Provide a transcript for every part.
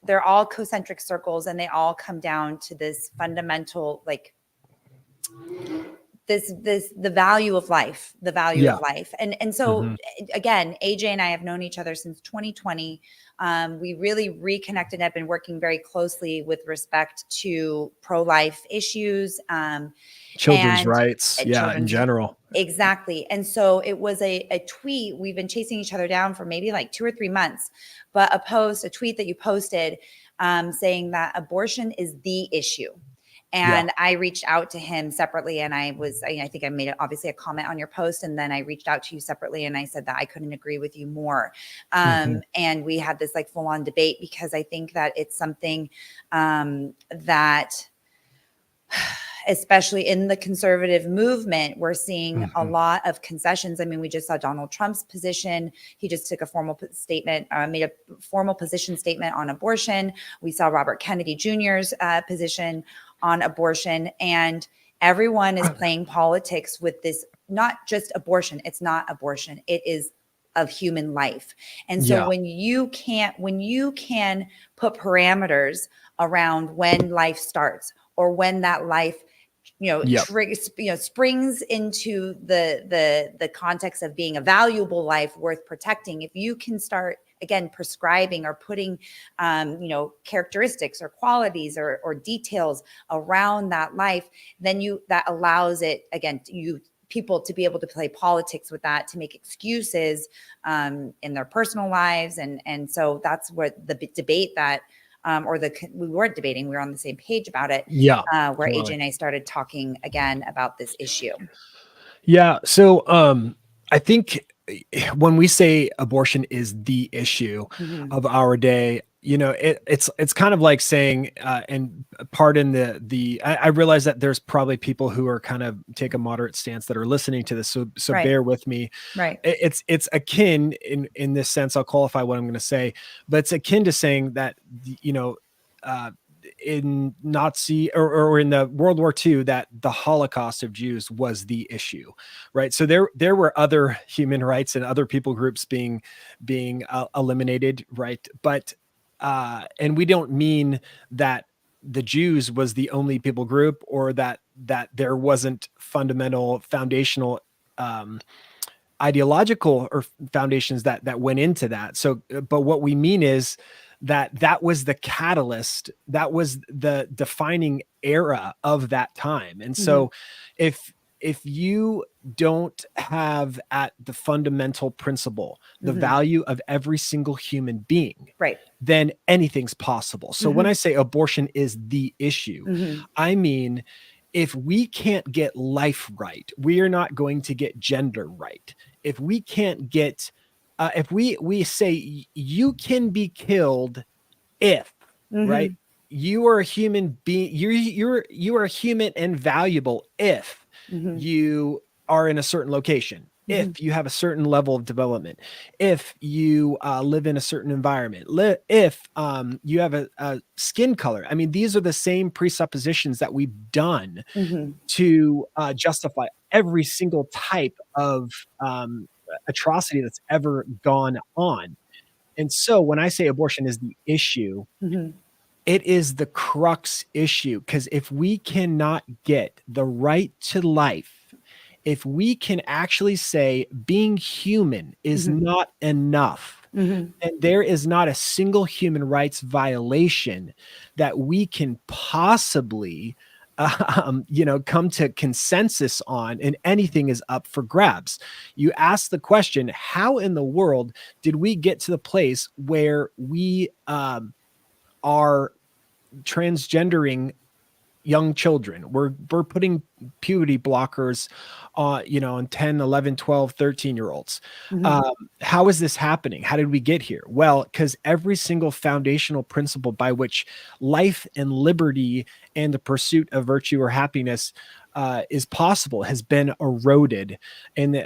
they're all concentric circles, and they all come down to this fundamental, like the value of life, And so again, AJ and I have known each other since 2020. We really reconnected, have been working very closely with respect to pro-life issues, children's rights, in general. Exactly. And so it was a tweet. We've been chasing each other down for maybe like 2 or 3 months, but a tweet that you posted saying that abortion is the issue. And I reached out to him separately, and I think I made obviously a comment on your post, and then I reached out to you separately, and I said that I couldn't agree with you more. And we had this like full on debate, because I think that it's something that, especially in the conservative movement, we're seeing a lot of concessions. I mean, we just saw Donald Trump's position. He just took a formal statement, made a formal position statement on abortion. We saw Robert Kennedy Jr.'s position on abortion, and everyone is playing politics with this, not just abortion. It's not abortion. It is of human life. And so when you can put parameters around when life starts, or when that life, springs into the context of being a valuable life worth protecting, if you can start again prescribing or putting characteristics or qualities or details around that life, then that allows it again people to be able to play politics with that, to make excuses in their personal lives. And so that's where the debate that we weren't debating, we were on the same page about it. Where AJ and I started talking again about this issue. So I think when we say abortion is the issue of our day, it's kind of like saying, and pardon I realize that there's probably people who are kind of take a moderate stance that are listening to this. So bear with me. Right. It's akin in this sense. I'll qualify what I'm going to say, but it's akin to saying that, in Nazi or in the World War II, that the Holocaust of Jews was the issue, right? So there were other human rights and other people groups being eliminated, right? But and we don't mean that the Jews was the only people group, or that there wasn't foundational ideological or foundations that went into that. So, but what we mean is that was the catalyst, that was the defining era of that time. And so if you don't have at the fundamental principle the value of every single human being, right, then anything's possible. So when I say abortion is the issue, I mean, if we can't get life right, we are not going to get gender right. If we can't get if we say you can be killed if, right, you are a human being, you are human and valuable if you are in a certain location, if you have a certain level of development, if you live in a certain environment, if you have a skin color. I mean, these are the same presuppositions that we've done to justify every single type of atrocity that's ever gone on. And so when I say abortion is the issue, it is the crux issue, because if we cannot get the right to life, if we can actually say being human is not enough, and there is not a single human rights violation that we can possibly come to consensus on, and anything is up for grabs. You ask the question, how in the world did we get to the place where we are transgendering young children? We're putting puberty blockers on 10, 11, 12, 13-year-olds. How is this happening? How did we get here? Well, because every single foundational principle by which life and liberty and the pursuit of virtue or happiness is possible has been eroded, and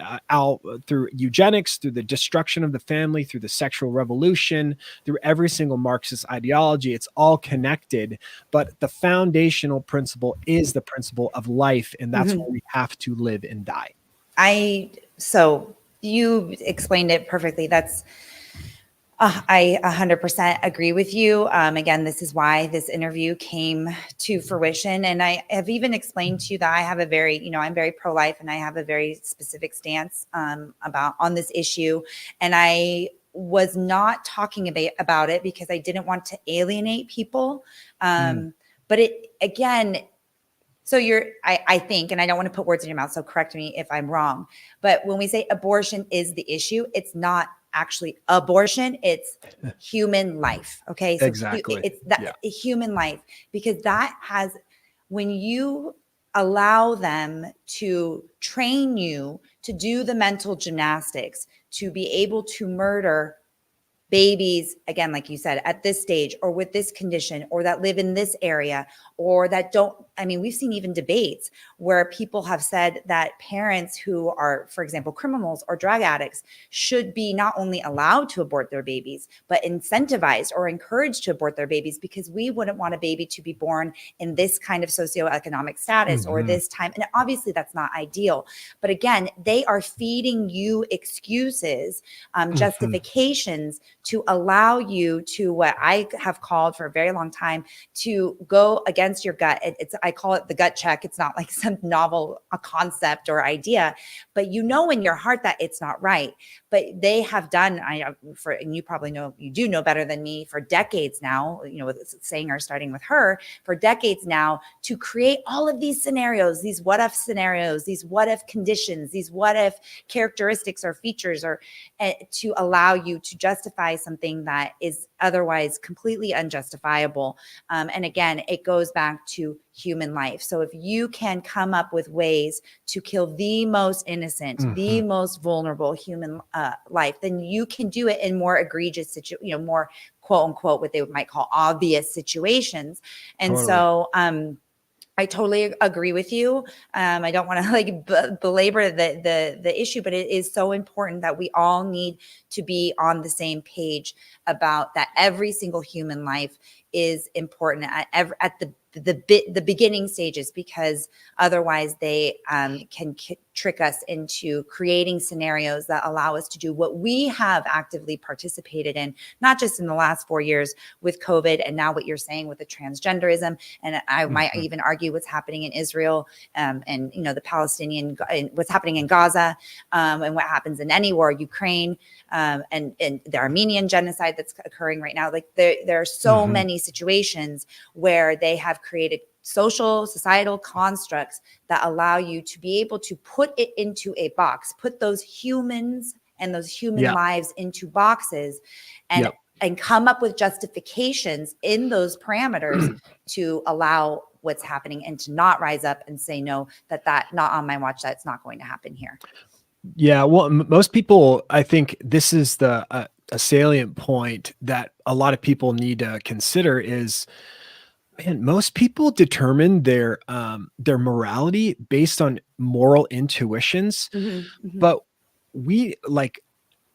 through eugenics, through the destruction of the family, through the sexual revolution, through every single Marxist ideology. It's all connected, but the foundational principle is the principle of life, and that's where we have to live and die. So you explained it perfectly. That's I 100% agree with you. Again, this is why this interview came to fruition. And I have even explained to you that I have a very, I'm very pro-life and I have a very specific stance on this issue. And I was not talking about it because I didn't want to alienate people. But so I think, and I don't want to put words in your mouth, so correct me if I'm wrong, but when we say abortion is the issue, it's not actually abortion, it's human life. Okay. So Exactly. it's that human life, because when you allow them to train you to do the mental gymnastics, to be able to murder babies, again, like you said, at this stage or with this condition, or that live in this area, or that we've seen even debates where people have said that parents who are, for example, criminals or drug addicts should be not only allowed to abort their babies, but incentivized or encouraged to abort their babies, because we wouldn't want a baby to be born in this kind of socioeconomic status or this time. And obviously that's not ideal. But again, they are feeding you excuses, justifications to allow you to, what I have called for a very long time, to go against your gut. I call it the gut check. It's not like some novel concept or idea, but you know in your heart that it's not right. But they have done, and you probably know, you do know better than me, for decades now, with Sanger starting with her, for decades now, to create all of these scenarios, these what if scenarios, these what if conditions, these what if characteristics or features, or to allow you to justify something that is otherwise completely unjustifiable. And again, it goes back to human life. So if you can come up with ways to kill the most innocent, the most vulnerable human life, then you can do it in more egregious more quote unquote, what they might call obvious situations. And so, I totally agree with you. I don't want to belabor the issue, but it is so important that we all need to be on the same page about that. Every single human life is important at the beginning stages, because otherwise they can trick us into creating scenarios that allow us to do what we have actively participated in, not just in the last 4 years with COVID, and now what you're saying with the transgenderism. And I might even argue what's happening in Israel, and the Palestinian, what's happening in Gaza, and what happens in any war, Ukraine, and the Armenian genocide that's occurring right now. Like there are so many situations where they have created societal constructs that allow you to be able to put it into a box, put those humans and those human lives into boxes, and come up with justifications in those parameters to allow what's happening, and to not rise up and say, no, that not on my watch, that's not going to happen here. Yeah. Well, most people, I think this is a salient point that a lot of people need to consider is, man, most people determine their morality based on moral intuitions, but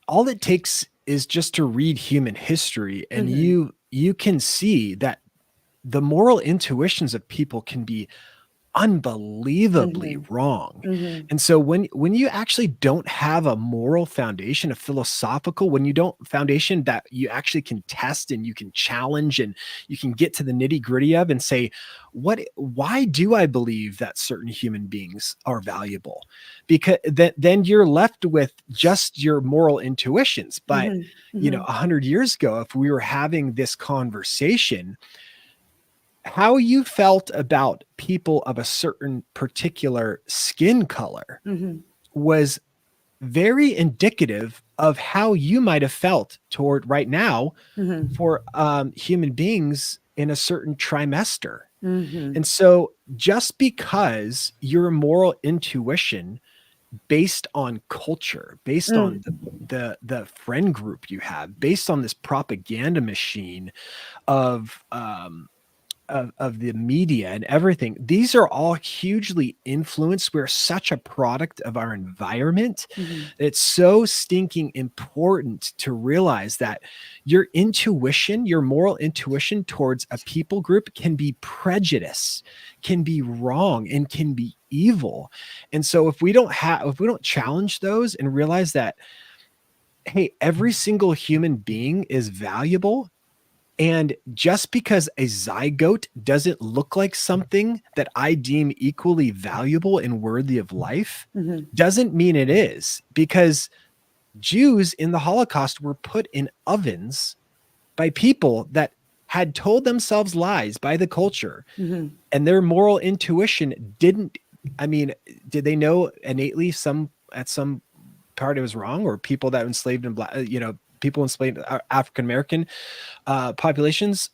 all it takes is just to read human history, and you can see that the moral intuitions of people can be unbelievably wrong. And so when you actually don't have a moral foundation, a philosophical, foundation that you actually can test and you can challenge and you can get to the nitty-gritty of and say, why do I believe that certain human beings are valuable? Because then you're left with just your moral intuitions. But 100 years ago, if we were having this conversation, how you felt about people of a certain particular skin color was very indicative of how you might have felt toward right now for human beings in a certain trimester. And so just because your moral intuition based on culture, based on the friend group you have, based on this propaganda machine of the media and everything, these are all hugely influenced. We're such a product of our environment. It's so stinking important to realize that your intuition, your moral intuition towards a people group can be prejudice, can be wrong, and can be evil. And so if we don't challenge those and realize that hey, every single human being is valuable. And just because a zygote doesn't look like something that I deem equally valuable and worthy of life, doesn't mean it is, because Jews in the Holocaust were put in ovens by people that had told themselves lies by the culture, and their moral intuition didn't, I mean, did they know innately at some part it was wrong, or people that enslaved and black, people enslaved African American populations,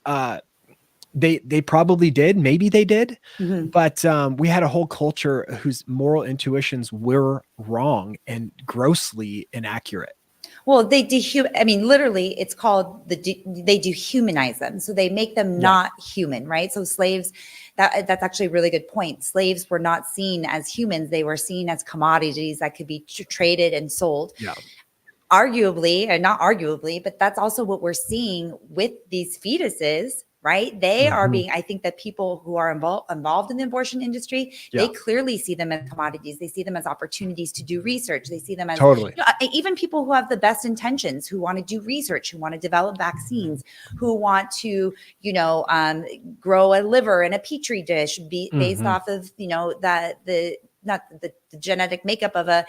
they probably did, maybe they did, but we had a whole culture whose moral intuitions were wrong and grossly inaccurate. Well, I mean, literally, it's called they dehumanize them. So they make them not human, right? So slaves, that's actually a really good point. Slaves were not seen as humans. They were seen as commodities that could be traded and sold. Yeah. Arguably, and not arguably, but that's also what we're seeing with these fetuses, right? They are being, I think that people who are involved in the abortion industry, they clearly see them as commodities. They see them as opportunities to do research. They see them as even people who have the best intentions, who want to do research, who want to develop vaccines, who want to, grow a liver in a petri dish based off of, not the genetic makeup of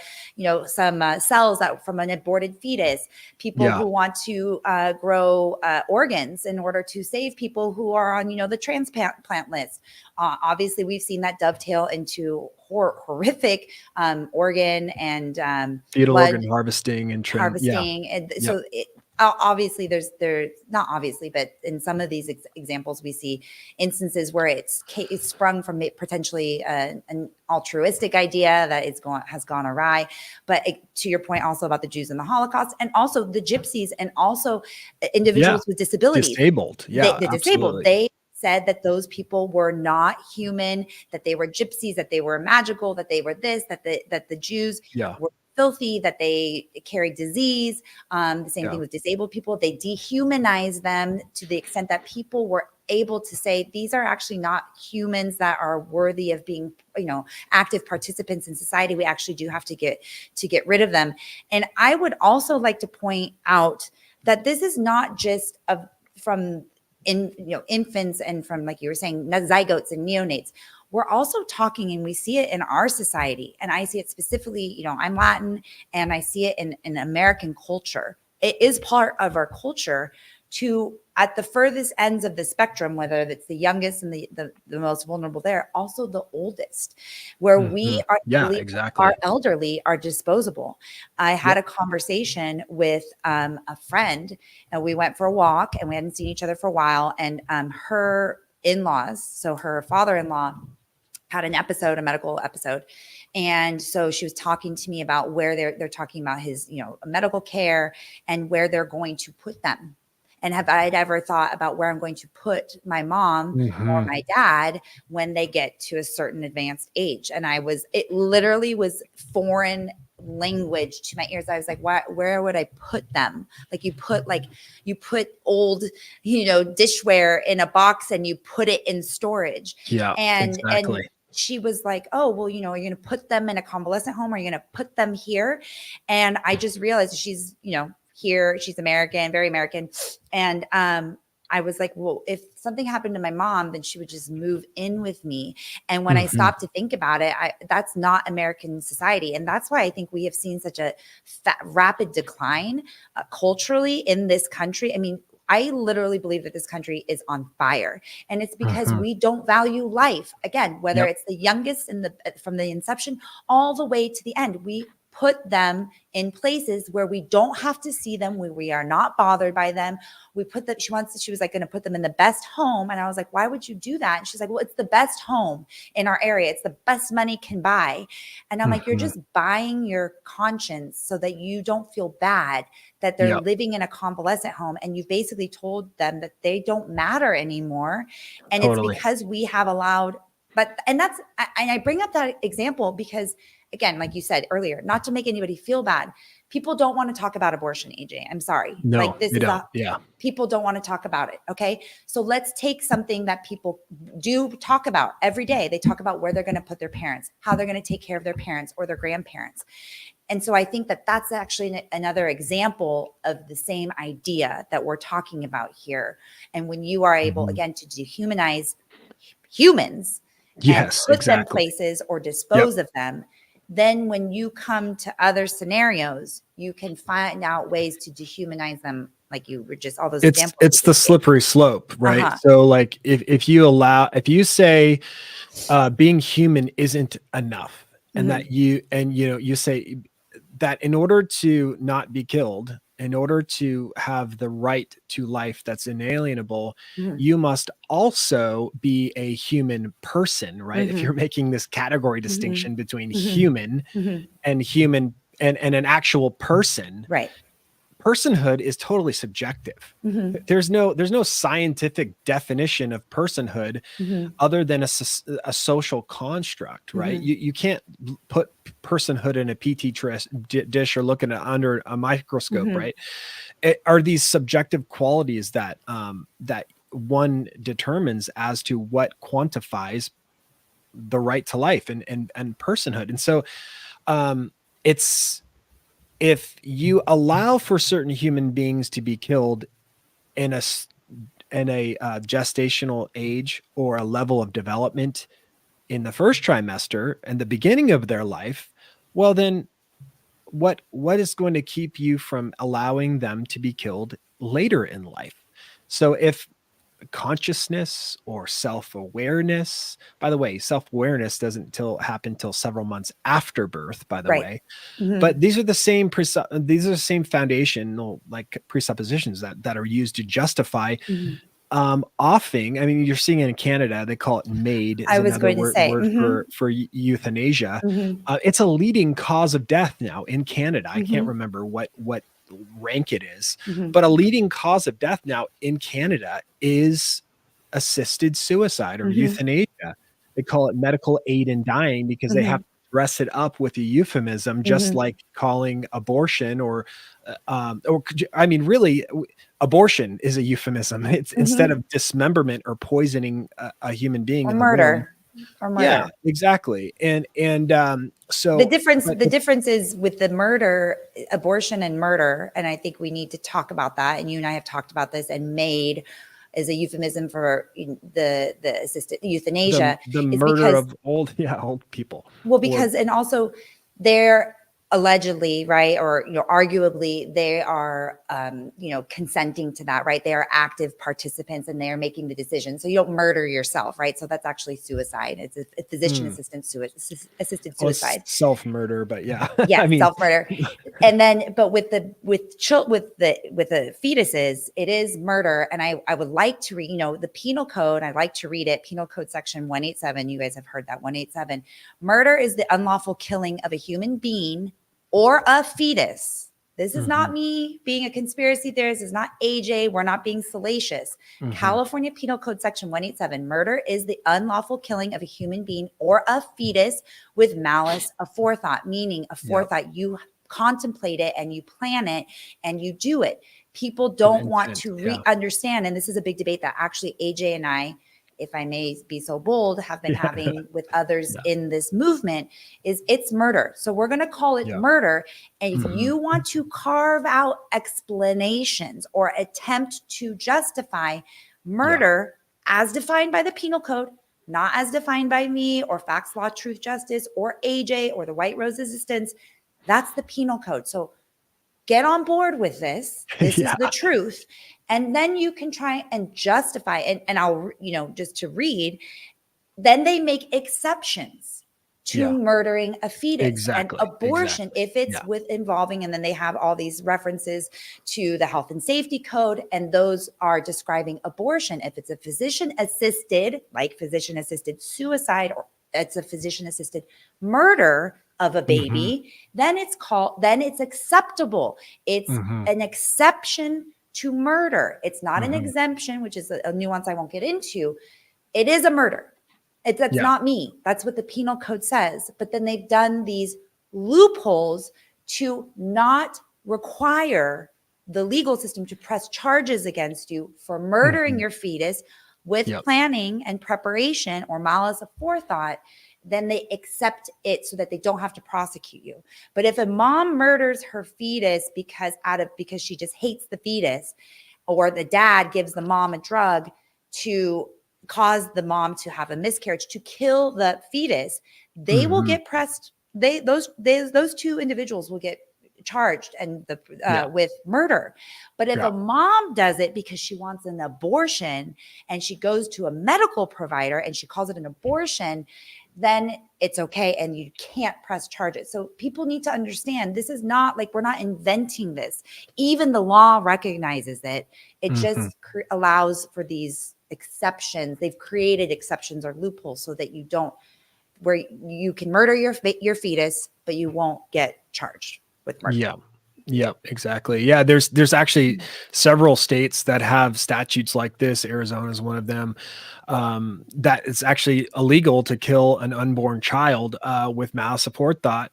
some cells that from an aborted fetus, people who want to grow organs in order to save people who are on, the transplant list. Obviously, we've seen that dovetail into horrific organ and fetal organ harvesting and harvesting. And so obviously there's not obviously, but in some of these examples, we see instances where it's sprung from potentially an altruistic idea that has gone awry. But to your point also about the Jews in the Holocaust, and also the gypsies, and also individuals with disabilities, disabled. The disabled, they said that those people were not human, that they were gypsies, that they were magical, that they were this, that the Jews were filthy, that they carried disease. The same thing with disabled people. They dehumanized them to the extent that people were able to say these are actually not humans that are worthy of being, active participants in society. We actually do have to get rid of them. And I would also like to point out that this is not just from infants and from, like you were saying, zygotes and neonates. We're also talking, and we see it in our society, and I see it specifically, I'm Latin, and I see it in American culture. It is part of our culture to, at the furthest ends of the spectrum, whether it's the youngest and the most vulnerable there, also the oldest, where we are our elderly are disposable. I had a conversation with a friend, and we went for a walk, and we hadn't seen each other for a while, and her in-laws, so her father-in-law, had a medical episode. And so she was talking to me about where they're talking about his, medical care and where they're going to put them. And have I ever thought about where I'm going to put my mom or my dad when they get to a certain advanced age? And it literally was foreign language to my ears. I was like, where would I put them? Like you put old, dishware in a box and you put it in storage. Yeah, and she was like, oh, well, are you going to put them in a convalescent home? Or are you going to put them here? And I just realized she's, here, she's American, very American. And I was like, well, if something happened to my mom, then she would just move in with me. And when I stopped to think about it, that's not American society. And that's why I think we have seen such a rapid decline culturally in this country. I mean, I literally believe that this country is on fire, and it's because we don't value life. Again, whether it's the youngest from the inception all the way to the end, we put them in places where we don't have to see them, where we are not bothered by them. We put them, she was like going to put them in the best home. And I was like, why would you do that? And she's like, well, it's the best home in our area. It's the best money can buy. And I'm like, you're just buying your conscience so that you don't feel bad that they're living in a convalescent home. And you basically told them that they don't matter anymore. And it's because we have allowed, and I bring up that example because, again, like you said earlier, not to make anybody feel bad, people don't want to talk about abortion, AJ. I'm sorry. No, people don't want to talk about it. Okay. So let's take something that people do talk about every day. They talk about where they're going to put their parents, how they're going to take care of their parents or their grandparents. And so I think that that's actually another example of the same idea that we're talking about here. And when you are able, again, to dehumanize humans and Yes, put them exactly. places or Yep. dispose of them, then when you come to other scenarios, you can find out ways to dehumanize them, like you were just all those examples. It's the slippery slope, right? Uh-huh. So like if you say being human isn't enough, and that you say that in order to not be killed, in order to have the right to life that's inalienable, you must also be a human person, right? If you're making this category distinction between human and human and an actual person, Right. personhood is totally subjective. There's no scientific definition of personhood other than a social construct, right? You can't put personhood in a dish or look at it under a microscope, right? Are these subjective qualities that that one determines as to what quantifies the right to life and personhood. And so it's, if you allow for certain human beings to be killed in a gestational age or a level of development in the first trimester and the beginning of their life, well then what is going to keep you from allowing them to be killed later in life? So if consciousness or self-awareness, by the way, self-awareness doesn't happen till several months after birth, by the Right. way, but these are the same foundational like presuppositions that are used to justify offing. I mean, you're seeing it in Canada, they call it MAID, is I was another going to say, word for euthanasia. It's a leading cause of death now in Canada. I can't remember what rank it is, but a leading cause of death now in Canada is assisted suicide or euthanasia. They call it medical aid in dying because they have to dress it up with a euphemism, just like calling abortion or I mean, really, abortion is a euphemism. It's instead of dismemberment or poisoning a human being or in the womb. murder, or murder. Yeah, exactly. And so The difference is with the murder, abortion and murder, and I think we need to talk about that. And you and I have talked about this. And MAID is a euphemism for the assisted euthanasia. the is murder because, of old people. well, because and also they're allegedly, right, or arguably they are consenting to that, right? They are active participants and they are making the decision. So you don't murder yourself, right? So that's actually suicide. It's a physician assisted suicide. Self-murder, but yeah. Yeah, I mean, self-murder. And then, but with the fetuses, it is murder. And I would like to read, the penal code. I like to read it. Penal code section 187. You guys have heard that 187. Murder is the unlawful killing of a human being or a fetus. This is not me being a conspiracy theorist. This is not AJ. We're not being salacious. California Penal Code Section 187. Murder is the unlawful killing of a human being or a fetus with malice aforethought, meaning aforethought. You contemplate it and you plan it and you do it. People don't want to understand. And this is a big debate that actually AJ and I, if I may be so bold, have been having with others in this movement, is it's murder. So we're going to call it murder. And if you want to carve out explanations or attempt to justify murder as defined by the penal code, not as defined by me or Facts, Law, Truth, Justice or AJ or the White Rose Resistance, that's the penal code. So get on board with this. This is the truth. And then you can try and justify it. And I'll, just to read, then they make exceptions to murdering a fetus and abortion if it's with involving, and then they have all these references to the health and safety code. And those are describing abortion. If it's a physician assisted, like physician assisted suicide, or it's a physician assisted murder of a baby, then it's acceptable. It's an exception to murder. It's not an exemption, which is a nuance I won't get into. It is a murder. That's not me. That's what the penal code says. But then they've done these loopholes to not require the legal system to press charges against you for murdering your fetus with planning and preparation or malice aforethought. then they accept it so that they don't have to prosecute you. But if a mom murders her fetus because she just hates the fetus, or the dad gives the mom a drug to cause the mom to have a miscarriage, to kill the fetus, they will get pressed. Those two individuals will get charged and with murder. But if a mom does it because she wants an abortion and she goes to a medical provider and she calls it an abortion, then it's okay and you can't press charges. So people need to understand, this is not like, we're not inventing this. Even the law recognizes it. It just allows for these exceptions. They've created exceptions or loopholes so that you don't, where you can murder your fetus, but you won't get charged with murder. Yeah, exactly. Yeah, there's actually several states that have statutes like this. Arizona is one of them. That it's actually illegal to kill an unborn child with malice aforethought.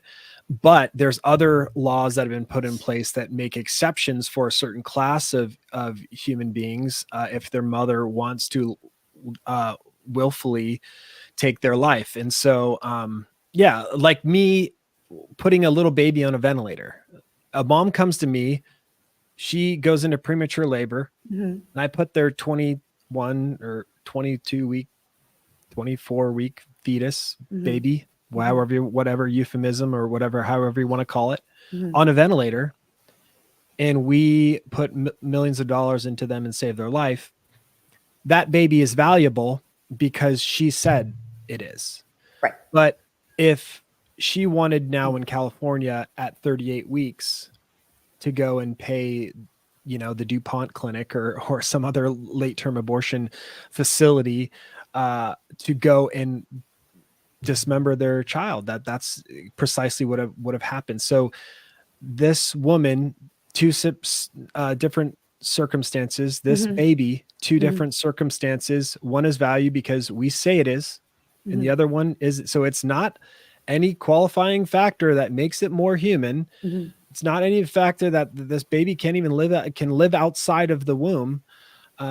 But there's other laws that have been put in place that make exceptions for a certain class of human beings if their mother wants to willfully take their life. And so, like me putting a little baby on a ventilator. A mom comes to me, she goes into premature labor, and I put their 21 or 22 week, 24 week fetus baby, whatever euphemism or whatever, however you want to call it, on a ventilator, and we put millions of dollars into them and save their life. That baby is valuable because she said it is. Right. But if she wanted now in California at 38 weeks to go and pay, the DuPont clinic or some other late-term abortion facility to go and dismember their child, that's precisely what would have happened. So this woman, two different circumstances, this baby, two different circumstances. One is value because we say it is, and the other one is, so it's not any qualifying factor that makes it more human. It's not any factor that this baby can live outside of the womb.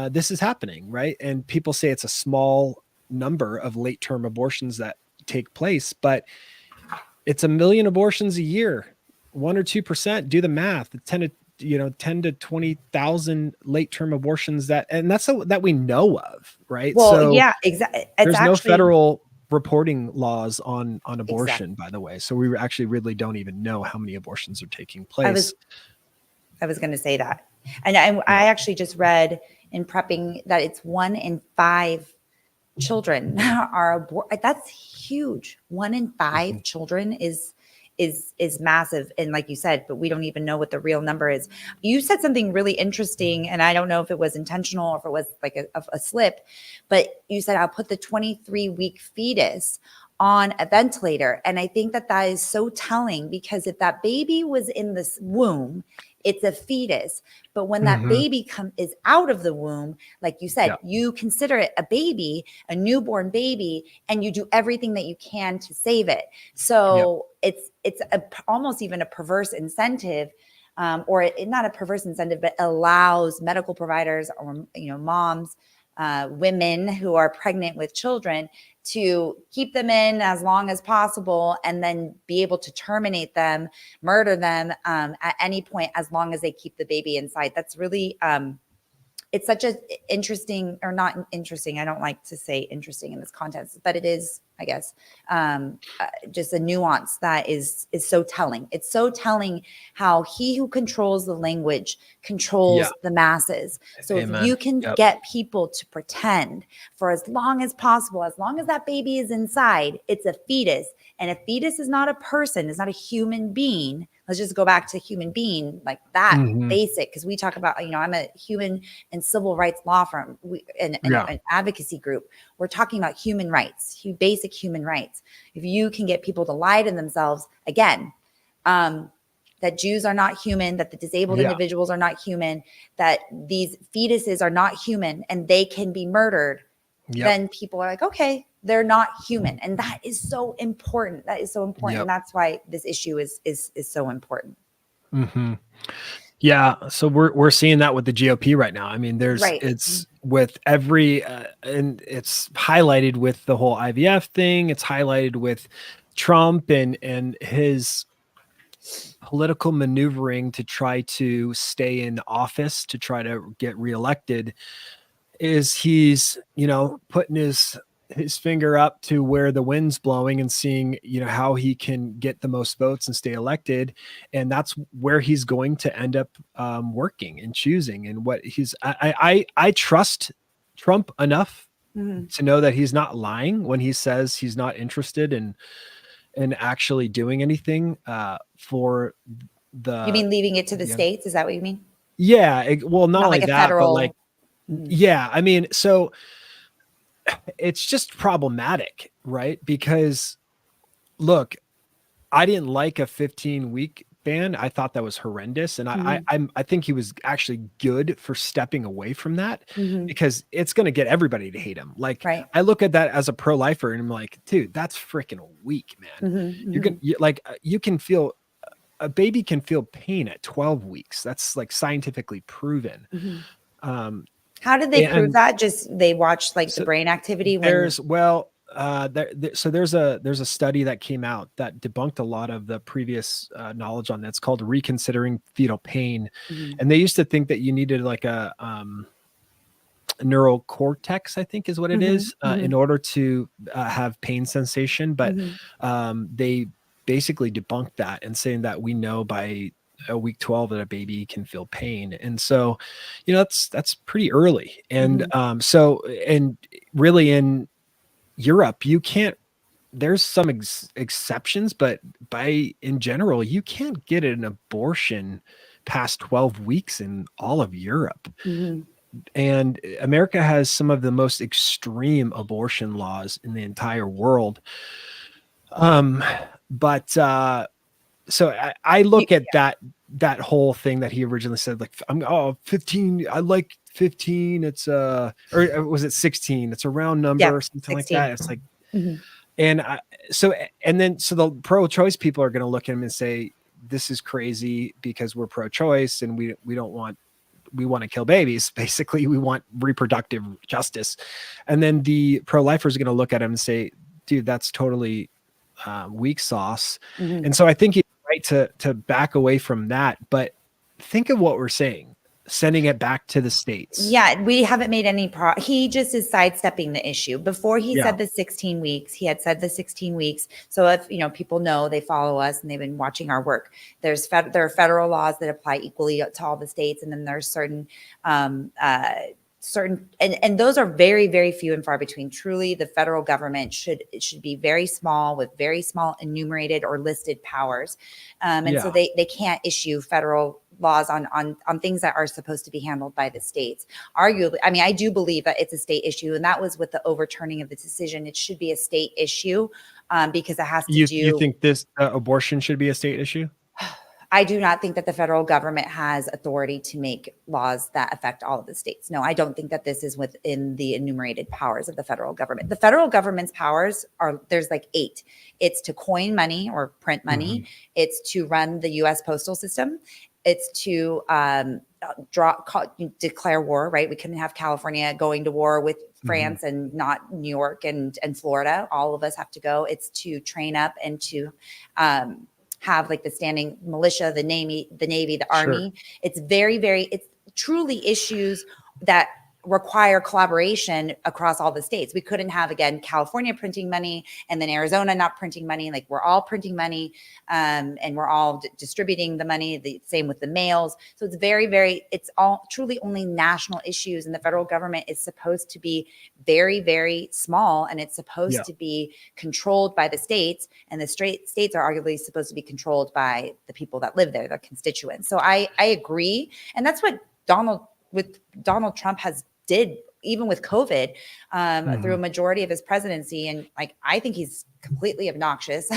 This is happening, right? And people say it's a small number of late-term abortions that take place, but it's 1 million abortions a year, 1 or 2%. Do the math. 10 to 20,000 late-term abortions that we know of, right? Well, so yeah, exactly. There's no federal reporting laws on abortion, by the way. So we actually really don't even know how many abortions are taking place. I was going to say that. And I actually just read in prepping that it's 1 in 5 children are aborted. That's huge. 1 in 5 children is massive. And like you said, but we don't even know what the real number is. You said something really interesting, and I don't know if it was intentional or if it was like a slip, but you said, I'll put the 23-week fetus on a ventilator. And I think that is so telling, because if that baby was in this womb, it's a fetus. But when that baby is out of the womb, like you said, you consider it a baby, a newborn baby, and you do everything that you can to save it. So it's almost even a perverse incentive, or not a perverse incentive, but allows medical providers or moms, women who are pregnant with children, to keep them in as long as possible and then be able to terminate them, murder them at any point, as long as they keep the baby inside. That's really, it's such a interesting, or not interesting, I don't like to say interesting in this context, but it is, I guess, just a nuance that is so telling. It's so telling how he who controls the language controls the masses. So if you can get people to pretend for as long as possible, as long as that baby is inside, it's a fetus. And a fetus is not a person, it's not a human being. Let's just go back to human being, like that basic, because we talk about, I'm a human and civil rights law firm, an advocacy group. We're talking about human rights, basic human rights. If you can get people to lie to themselves, again, that Jews are not human, that the disabled individuals are not human, that these fetuses are not human and they can be murdered, then people are like, okay, they're not human. And that is so important. That is so important. And that's why this issue is so important. Yeah, so we're seeing that with the GOP right now. I mean, Right. it's with every and it's highlighted with the whole IVF thing. It's highlighted with Trump and his political maneuvering to try to stay in office, to try to get reelected. Is he's, putting his finger up to where the wind's blowing and seeing, how he can get the most votes and stay elected. And that's where he's going to end up working and choosing. And what I trust Trump enough to know that he's not lying when he says he's not interested in actually doing anything for You the, mean leaving it to the states? Is that what you mean? yeah. Well, not Not only like a that, but like, federal. Mhm. yeah, I mean, so it's just problematic, right? Because look, I didn't like a 15-week ban. I thought that was horrendous. And Mhm. I think he was actually good for stepping away from that, Mhm. because it's going to get everybody to hate him. Like, Right. I look at that as a pro-lifer and I'm like, dude, that's freaking weak, man. Mhm. You're going Mhm. to like, you can feel, a baby can feel pain at 12 weeks. That's like scientifically proven. Mhm. Um, How did they prove and that? Just they watched like the so brain activity when. There's well, so there's a study that came out that debunked a lot of the previous knowledge on that. It's called reconsidering fetal pain, Mhm. and they used to think that you needed like a neural cortex, I think is what it Mhm. is, in Mhm. order to have pain sensation. But Mhm. they basically debunked that and saying that we know by a week 12 that a baby can feel pain. And so, that's pretty early. And Mhm. and really in Europe, you can't, there's some exceptions, but in general, you can't get an abortion past 12 weeks in all of Europe. Mhm. And America has some of the most extreme abortion laws in the entire world. Um, but so I You, look at that whole thing that he originally said, like, 15, I like 15. It's or was it 16? It's a round number yeah, or something like 16. that. It's like, Mhm. and so the pro-choice people are going to look at him and say, this is crazy because we're pro-choice and we don't want, we want to kill babies. Basically, we want reproductive justice. And then the pro-lifers are going to look at him and say, dude, that's totally weak sauce. Mhm. And so I think he's right to back away from that. But think of what we're saying, sending it back to the states. Yeah, we haven't made any he just is sidestepping the issue. Before he Yeah. said the 16 weeks, he had said the 16 weeks. So if, people know, they follow us and they've been watching our work. There are federal laws that apply equally to all the states. And then there's um, uh, and those are very, very few and far between. Truly, the federal government should be very small, with very small enumerated or listed powers. And so Yeah. they can't issue federal laws on things that are supposed to be handled by the states. Arguably, I mean, I do believe that it's a state issue, and that was with the overturning of the decision. It should be a state issue, because it has to You do. think this abortion should be a state issue? I do not think that the federal government has authority to make laws that affect all of the states. No, I don't think that this is within the enumerated powers of the federal government. The federal government's powers there's like 8. It's to coin money or print money. Mhm. It's to run the U.S. postal system. It's to declare war, right? We couldn't have California going to war with Mhm. France and not New York and Florida. All of us have to go. It's to train up and to have like the standing militia, the Navy, the Sure. Army. It's very, very, it's truly issues that require collaboration across all the states. We couldn't have, again, California printing money and then Arizona not printing money. Like, we're all printing money, and we're all distributing the money. The same with the mails. So it's very, very, it's all truly only national issues. And the federal government is supposed to be very, very small, and it's supposed Yeah. to be controlled by the states. And the states are arguably supposed to be controlled by the people that live there, the constituents. So I agree. And that's what Donald Trump did even with COVID, through a majority of his presidency. And like, I think he's completely obnoxious.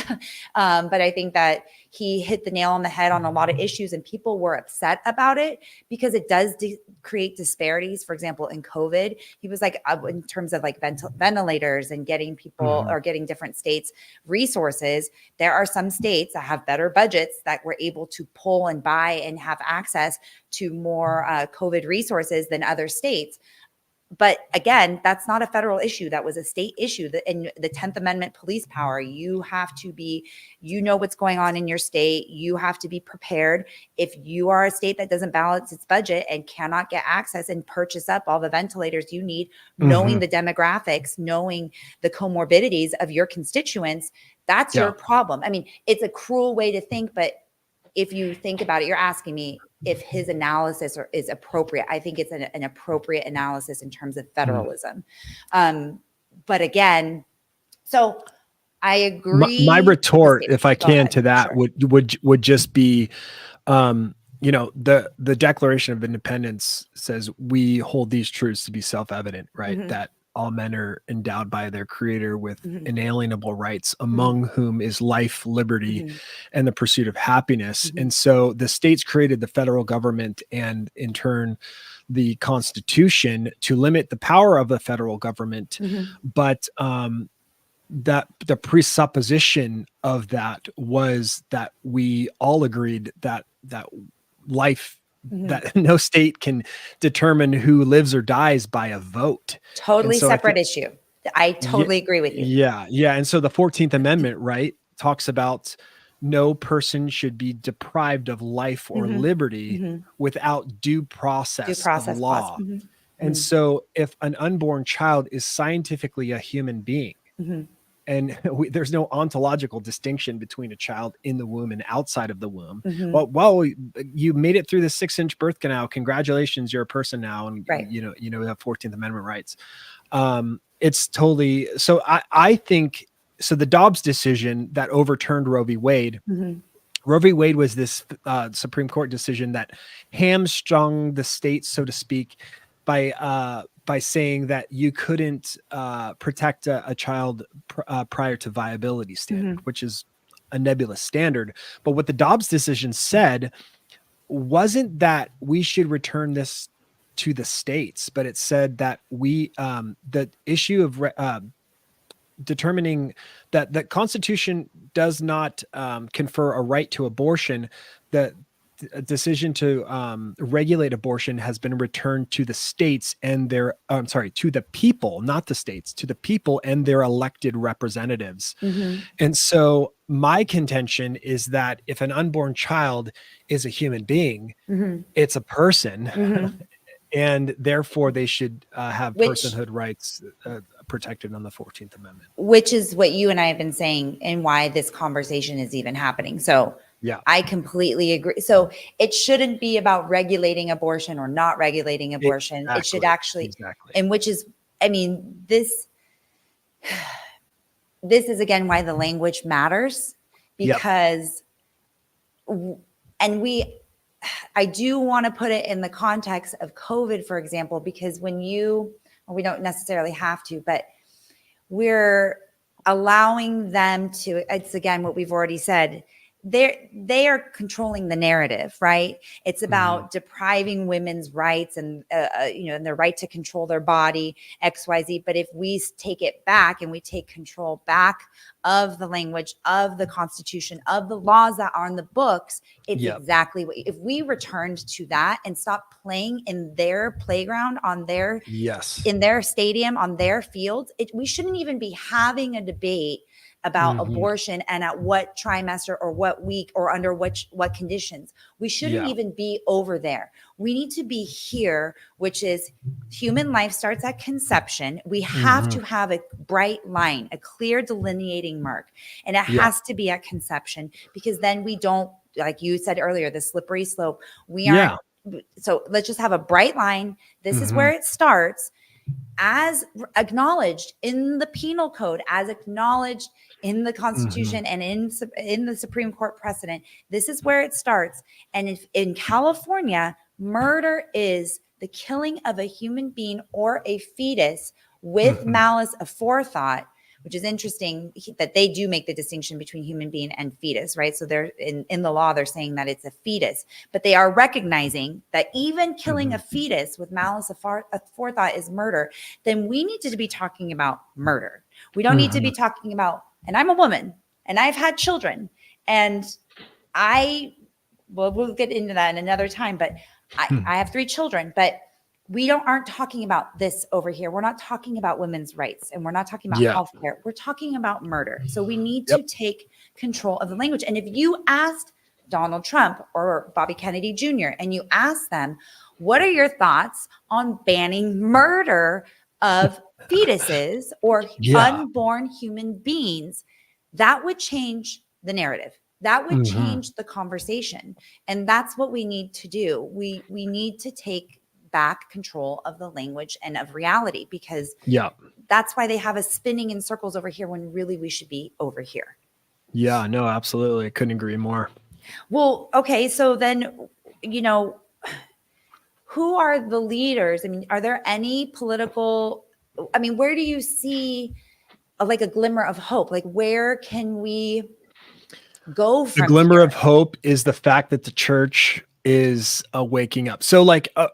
But I think that he hit the nail on the head on a lot of issues, and people were upset about it because it does create disparities. For example, in COVID, he was like, in terms of like ventilators and getting people or getting different states resources, there are some states that have better budgets that were able to pull and buy and have access to more COVID resources than other states. But again, that's not a federal issue. That was a state issue. In the 10th Amendment police power, you have to be, you know what's going on in your state. You have to be prepared. If you are a state that doesn't balance its budget and cannot get access and purchase up all the ventilators you need, knowing the demographics, knowing the comorbidities of your constituents, that's your problem. I mean, it's a cruel way to think, but if you think about it, you're asking me if his analysis is appropriate. I think it's an appropriate analysis in terms of federalism. But again, so I agree. My retort, if I can, ahead. to that would just be, the Declaration of Independence says we hold these truths to be self-evident, right? That all men are endowed by their creator with inalienable rights, among whom is life, liberty, and the pursuit of happiness. And so the states created the federal government and in turn the Constitution to limit the power of the federal government. But that the presupposition of that was that we all agreed that life, that no state can determine who lives or dies by a vote. Totally separate issue. I totally agree with you. Yeah. And so the 14th Amendment, right, talks about no person should be deprived of life or liberty without due process of law. And so if an unborn child is scientifically a human being, and there's no ontological distinction between a child in the womb and outside of the womb. Well, you made it through the 6-inch birth canal. Congratulations, you're a person now, and you have 14th Amendment rights. It's totally so. I think so. The Dobbs decision that overturned Roe v. Wade. Roe v. Wade was this Supreme Court decision that hamstrung the states, so to speak, by saying that you couldn't protect a child prior to viability standard, which is a nebulous standard. But what the Dobbs decision said wasn't that we should return this to the states, but it said that the issue of determining that the Constitution does not confer a right to abortion, that a decision to regulate abortion has been returned to the states and to the people, not the states, to the people and their elected representatives. And so my contention is that if an unborn child is a human being, it's a person, and therefore they should have personhood rights protected on the 14th Amendment. Which is what you and I have been saying and why this conversation is even happening. So yeah, I completely agree. So it shouldn't be about regulating abortion or not regulating abortion. Exactly. It should actually, and which is, I mean, this is again why the language matters, because, I do want to put it in the context of COVID, for example, because we don't necessarily have to, but we're allowing them to, it's again, what we've already said, they are controlling the narrative, right? It's about depriving women's rights and and their right to control their body, XYZ. But if we take it back and we take control back of the language, of the Constitution, of the laws that are on the books, it's exactly what, if we returned to that and stopped playing in their playground, on their, in their stadium, on their fields, we shouldn't even be having a debate about abortion and at what trimester or what week or under what conditions. We shouldn't even be over there. We need to be here, which is human life starts at conception. We have to have a bright line, a clear delineating mark, and it has to be at conception, because then we don't, like you said earlier, the slippery slope. We aren't. So let's just have a bright line. This is where it starts, as acknowledged in the penal code, as acknowledged in the Constitution and in the Supreme Court precedent. This is where it starts. And if in California, murder is the killing of a human being or a fetus with malice aforethought, which is interesting that they do make the distinction between human being and fetus, right? So they're in the law, they're saying that it's a fetus, but they are recognizing that even killing a fetus with malice aforethought is murder. Then we need to be talking about murder. We don't need to be talking about, and I'm a woman and I've had children, and we'll get into that in another time, but I have 3 children, but we aren't talking about this over here. We're not talking about women's rights, and we're not talking about healthcare. We're talking about murder. So we need to take control of the language. And if you asked Donald Trump or Bobby Kennedy Jr., and you ask them, what are your thoughts on banning murder of fetuses or unborn human beings? That would change the narrative. That would change the conversation. And that's what we need to do. We need to take back control of the language and of reality, because that's why they have us spinning in circles over here when really we should be over here. Yeah, no, absolutely. I couldn't agree more. Well, okay. So then, who are the leaders? I mean, are there any political, where do you see a glimmer of hope? Like, where can we go from the glimmer here? of hope is the fact that the church is waking up. So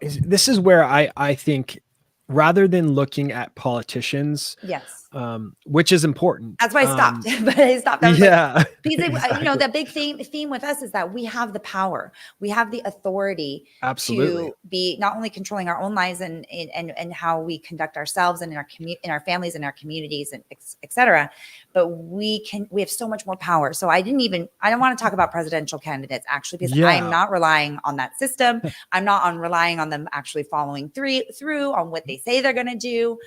this is where I think, rather than looking at politicians, which is important. That's why I stopped. But I stopped. I was because exactly. the big theme with us is that we have the power, we have the authority Absolutely. to be not only controlling our own lives and how we conduct ourselves and in our families and our communities and et cetera, but we have so much more power. So I don't want to talk about presidential candidates actually, because I'm not relying on that system. I'm not relying on them actually following through on what they say they're going to do.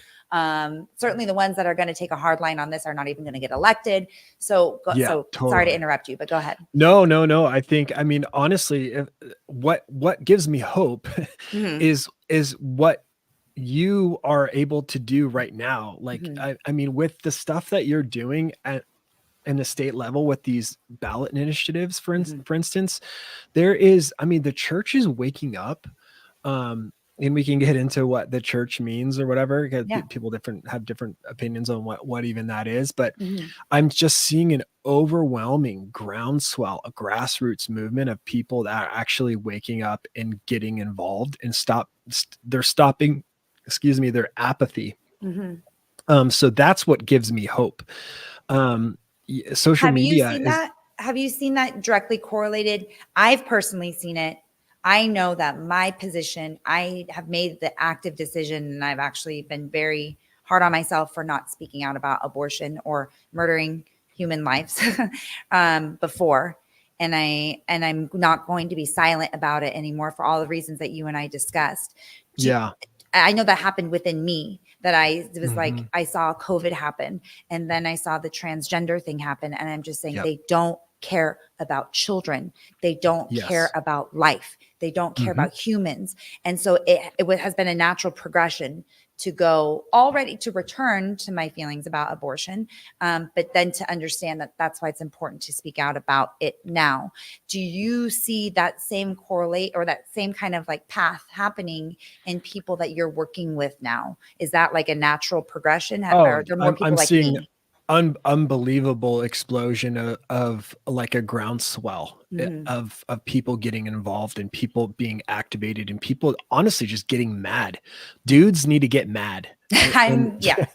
Certainly the ones that are going to take a hard line on this are not even going to get elected. So totally. Sorry to interrupt you, but go ahead. No. I mean, honestly, what gives me hope is what you are able to do right now. Like, I mean, with the stuff that you're doing in the state level with these ballot initiatives, for instance, the church is waking up. And we can get into what the church means or whatever, because people have different opinions on what even that is. But I'm just seeing an overwhelming groundswell, a grassroots movement of people that are actually waking up and getting involved and they're stopping, their apathy. So that's what gives me hope. Social media. Have you seen that directly correlated? I've personally seen it. I know that my position, I have made the active decision, and I've actually been very hard on myself for not speaking out about abortion or murdering human lives before. And I'm not going to be silent about it anymore for all the reasons that you and I discussed. I know that happened within me, that I was like, I saw COVID happen, and then I saw the transgender thing happen. And I'm just saying, they don't care about children. They don't care about life. They don't care about humans. And so it has been a natural progression to return to my feelings about abortion, but then to understand that that's why it's important to speak out about it now. Do you see that same correlate or that same kind of path happening in people that you're working with now? Is that like a natural progression? Are there more people I'm like seeing me? Unbelievable explosion of like a groundswell of people getting involved and people being activated and people honestly just getting mad. Dudes need to get mad. It's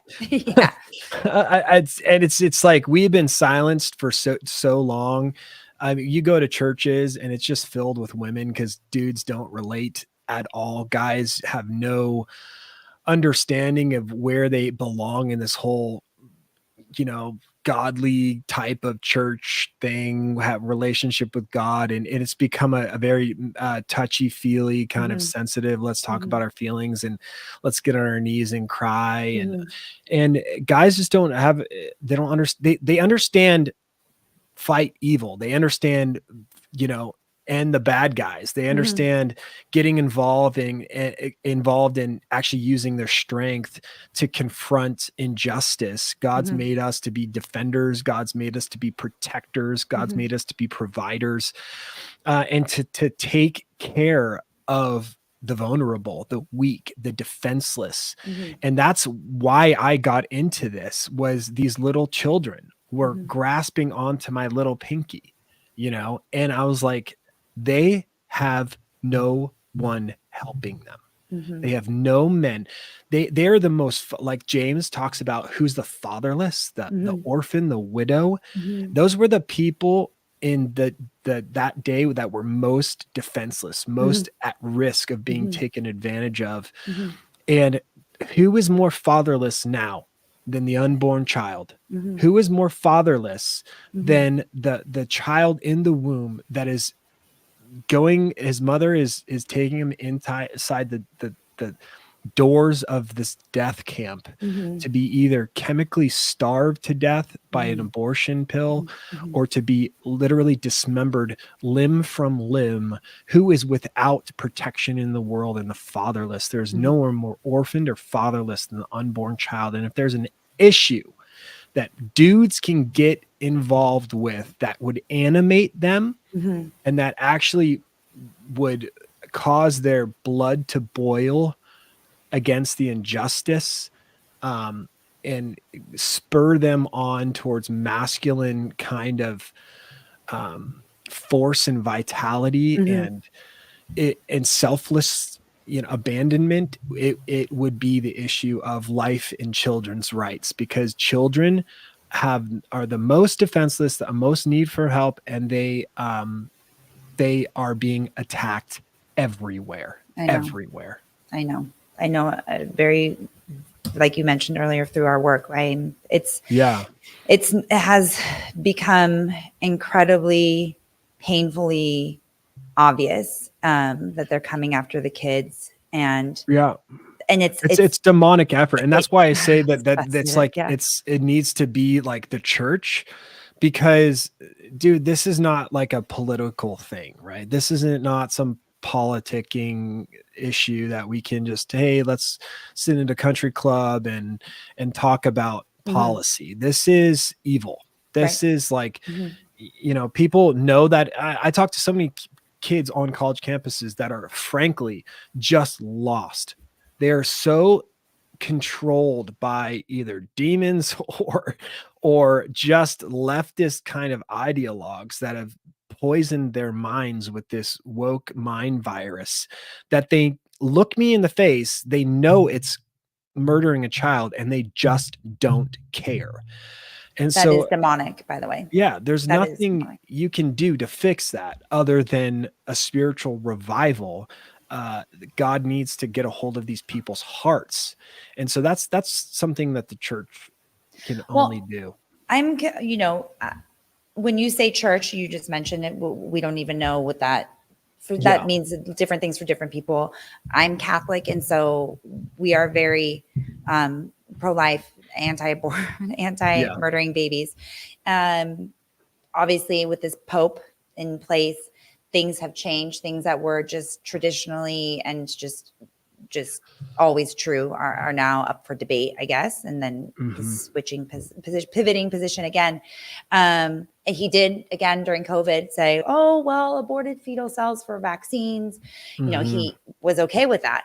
like we've been silenced for so long. I mean, you go to churches and it's just filled with women because dudes don't relate at all. Guys have no understanding of where they belong in this whole godly type of church thing, have relationship with God. And it's become a very touchy feely kind of sensitive. Let's talk about our feelings and let's get on our knees and cry. And guys just don't understand. They understand fight evil. They understand, and the bad guys. They understand getting involved in actually using their strength to confront injustice. God's made us to be defenders. God's made us to be protectors. God's made us to be providers, and to take care of the vulnerable, the weak, the defenseless. And that's why I got into this, was these little children were grasping onto my little pinky, you know, and I was like, they have no one helping them. They have no men. They're the most, like James talks about, who's the fatherless, the orphan, the widow. Those were the people in that day that were most defenseless, most at risk of being taken advantage of. And who is more fatherless now than the unborn child? Who is more fatherless than the child in the womb that is going, his mother is taking him inside the doors of this death camp to be either chemically starved to death by an abortion pill or to be literally dismembered limb from limb, who is without protection in the world and the fatherless. There's no one more orphaned or fatherless than the unborn child. And if there's an issue that dudes can get involved with that would animate them and that actually would cause their blood to boil against the injustice, and spur them on towards masculine kind of force and vitality and selfless, you know, abandonment, it would be the issue of life and children's rights, because children are the most defenseless, the most need for help, and they are being attacked everywhere. Everywhere. I know. Very, like you mentioned earlier, through our work, right? It has become incredibly painfully obvious that they're coming after the kids, and it's demonic effort. And that's why I say that's like, it needs to be like the church, because dude, this is not like a political thing, right? This isn't not some politicking issue that we can just, hey, let's sit in a country club and talk about policy. This is evil. This is like, you know, people know that. I talk to so many kids on college campuses that are frankly just lost. They are so controlled by either demons or just leftist kind of ideologues that have poisoned their minds with this woke mind virus, that they look me in the face, they know it's murdering a child, and they just don't care. And that is demonic, by the way. Yeah, there's nothing you can do to fix that other than a spiritual revival. God needs to get a hold of these people's hearts. And so that's something that the church can only do. You know, when you say church, you just mentioned it. We don't even know what that means. Different things for different people. I'm Catholic, and so we are very pro-life, anti-abortion, anti-murdering babies. Obviously, with this Pope in place, things have changed. Things that were just traditionally and just always true are now up for debate, I guess. And then pivoting position again. He did again during COVID say, oh, well, aborted fetal cells for vaccines. You know, he was okay with that.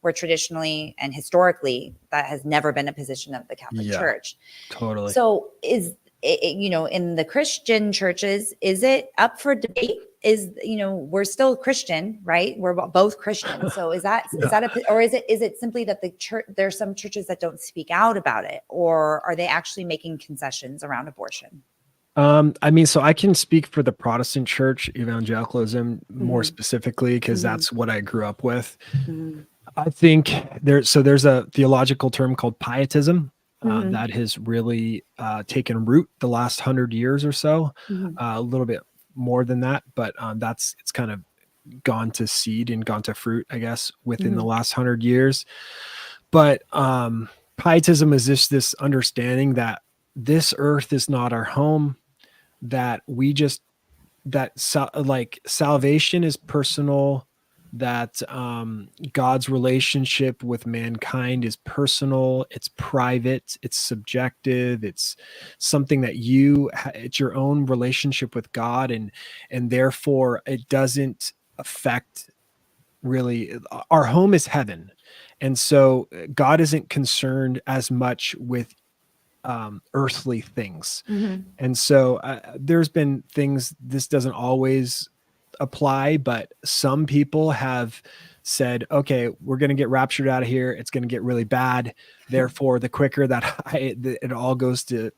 Where traditionally and historically that has never been a position of the Catholic Church. Totally. So is it, you know, in the Christian churches, is it up for debate? You know, we're still Christian, right? We're both Christian. So is that or is it simply that the church, there's some churches that don't speak out about it, or are they actually making concessions around abortion? I mean, so I can speak for the Protestant church, evangelicalism more specifically, because that's what I grew up with. I think there's a theological term called pietism that has really taken root the last 100 years or so, a little bit more than that, but it's kind of gone to seed and gone to fruit, I guess, within the last 100 years. But pietism is this understanding that this earth is not our home, that salvation is personal, that God's relationship with mankind is personal, it's private, it's subjective, it's something that it's your own relationship with God, and therefore it doesn't affect really, our home is heaven. And so God isn't concerned as much with earthly things. And so there's been things, this doesn't always apply, but some people have said, okay, we're going to get raptured out of here. It's going to get really bad. Therefore, the quicker that it all goes to,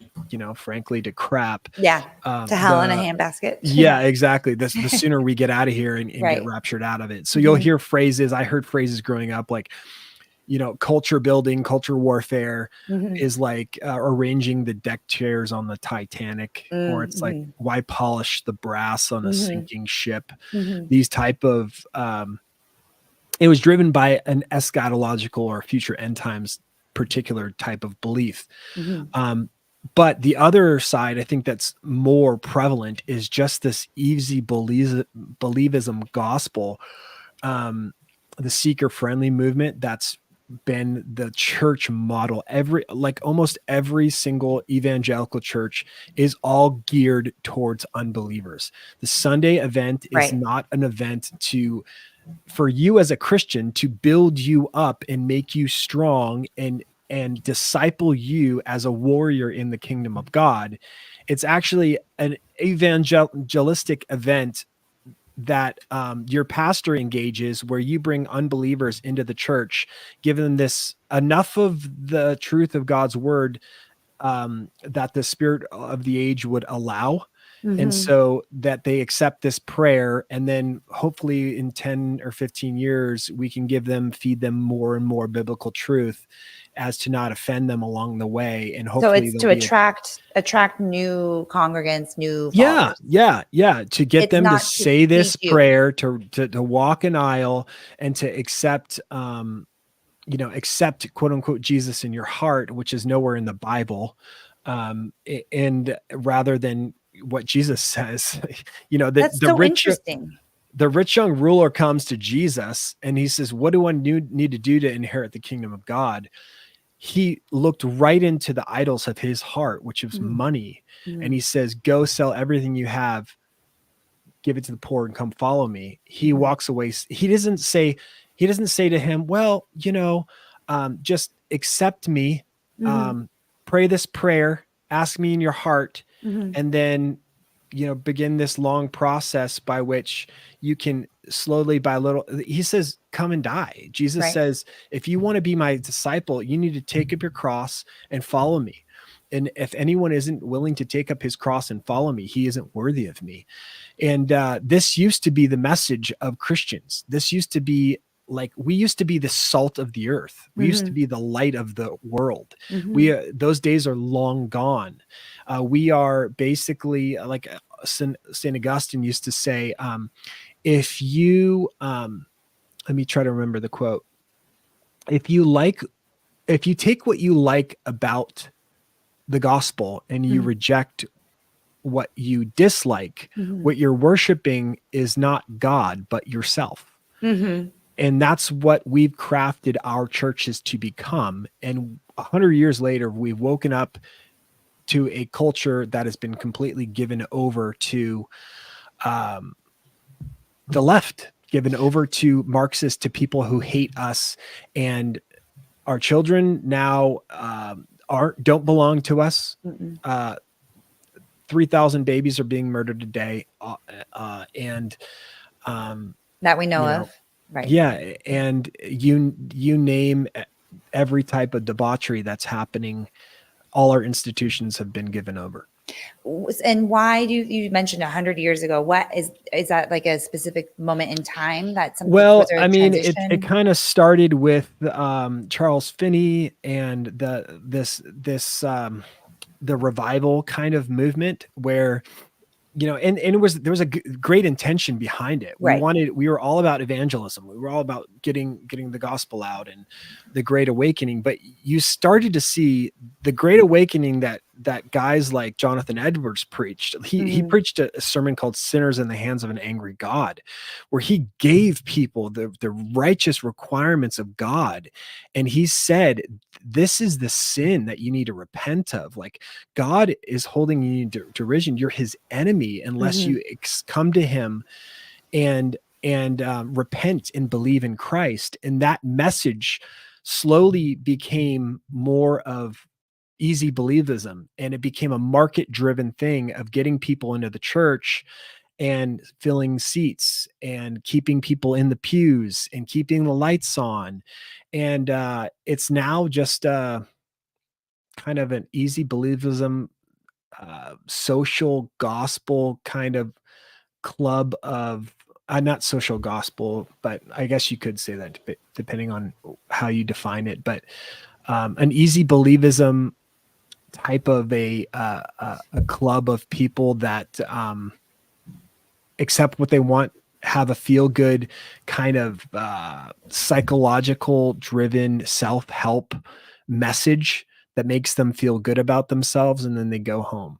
frankly, to crap. Yeah. To hell in a handbasket. Yeah, exactly. The sooner we get out of here and Right. get raptured out of it. So you'll hear phrases. I heard phrases growing up like, culture building, culture warfare is like arranging the deck chairs on the Titanic, or it's like, why polish the brass on a sinking ship? These type of, it was driven by an eschatological or future end times particular type of belief. But the other side, I think that's more prevalent, is just this easy believism gospel, the seeker friendly movement that's been the church model. Almost every single evangelical church is all geared towards unbelievers. The Sunday event is not an event for you as a Christian to build you up and make you strong and disciple you as a warrior in the kingdom of God. It's actually an evangelistic event that your pastor engages, where you bring unbelievers into the church, give them this enough of the truth of God's word that the spirit of the age would allow. And so that they accept this prayer, and then hopefully in 10 or 15 years, we can feed them more and more biblical truth as to not offend them along the way. And hopefully so it's to attract new congregants, new followers. Yeah. To get them to say this prayer, to walk an aisle, and to accept, accept quote unquote Jesus in your heart, which is nowhere in the Bible. And rather than what Jesus says, that's so interesting. The rich young ruler comes to Jesus and he says, what do I need to do to inherit the kingdom of God? He looked right into the idols of his heart, which was money. And he says, go sell everything you have, give it to the poor, and come follow me. He walks away. He doesn't say to him, well, just accept me, pray this prayer, ask me in your heart, and then, begin this long process by which you can slowly, by little, he says, come and die. Jesus says, if you want to be my disciple, you need to take up your cross and follow me. And if anyone isn't willing to take up his cross and follow me, he isn't worthy of me. And this used to be the message of Christians. This used to be we used to be the salt of the earth. We used to be the light of the world. Those days are long gone. We are basically like St. Augustine used to say, if you, let me try to remember the quote. If you take what you like about the gospel and you reject what you dislike, what you're worshiping is not God, but yourself. And that's what we've crafted our churches to become. And 100 years later, we've woken up to a culture that has been completely given over to the left, given over to Marxists, to people who hate us. And our children now don't belong to us. 3,000 babies are being murdered a day. And that we know of. Right. Yeah. And you name every type of debauchery that's happening. All our institutions have been given over. And why do you mentioned 100 years ago? What is that, like a specific moment in time that something? Well, I mean, it kind of started with Charles Finney and the revival kind of movement where, and there was a great intention behind it. We were all about evangelism. We were all about getting the gospel out and the Great Awakening. But you started to see the Great Awakening that guys like Jonathan Edwards preached. He preached a sermon called "Sinners in the Hands of an Angry God," where he gave people the righteous requirements of God, and he said, "This is the sin that you need to repent of. Like, God is holding you in derision. You're his enemy unless you come to him and and repent and believe in Christ. And that message slowly became more of easy believism, and it became a market driven thing of getting people into the church and filling seats and keeping people in the pews and keeping the lights on. And it's now just kind of an easy believism, social gospel kind of club of not social gospel, but I guess you could say that depending on how you define it, but an easy believism type of a club of people that accept what they want, have a feel good kind of psychological driven self-help message that makes them feel good about themselves, and then they go home.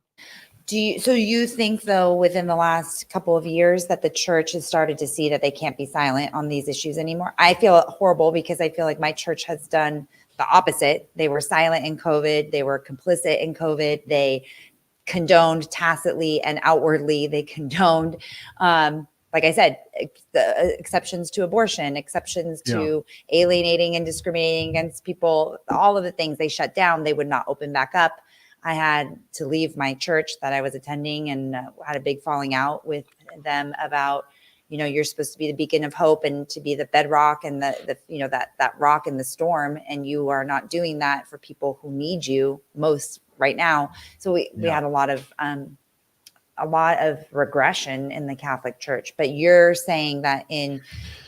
So you think, though, within the last couple of years that the church has started to see that they can't be silent on these issues anymore? I feel horrible because I feel like my church has done the opposite. They were silent in COVID. They were complicit in COVID. They condoned tacitly and outwardly. They condoned, like I said, the exceptions to abortion, exceptions to alienating and discriminating against people, all of the things they shut down, they would not open back up. I had to leave my church that I was attending and had a big falling out with them about, you're supposed to be the beacon of hope and to be the bedrock and that rock in the storm. And you are not doing that for people who need you most right now. So we had a lot of regression in the Catholic Church. But you're saying that in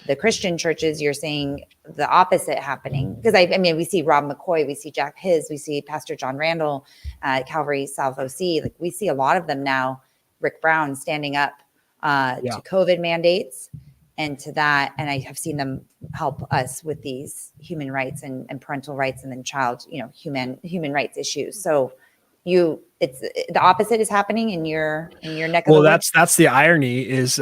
the Christian churches, you're seeing the opposite happening. Because I mean, we see Rob McCoy, we see Jack Hiz, we see Pastor John Randall at Calvary South OC. Like, we see a lot of them now, Rick Brown standing up to COVID mandates and to that. And I have seen them help us with these human rights and parental rights and then child, human rights issues. So it's the opposite is happening in your neck of the woods. That's the irony is,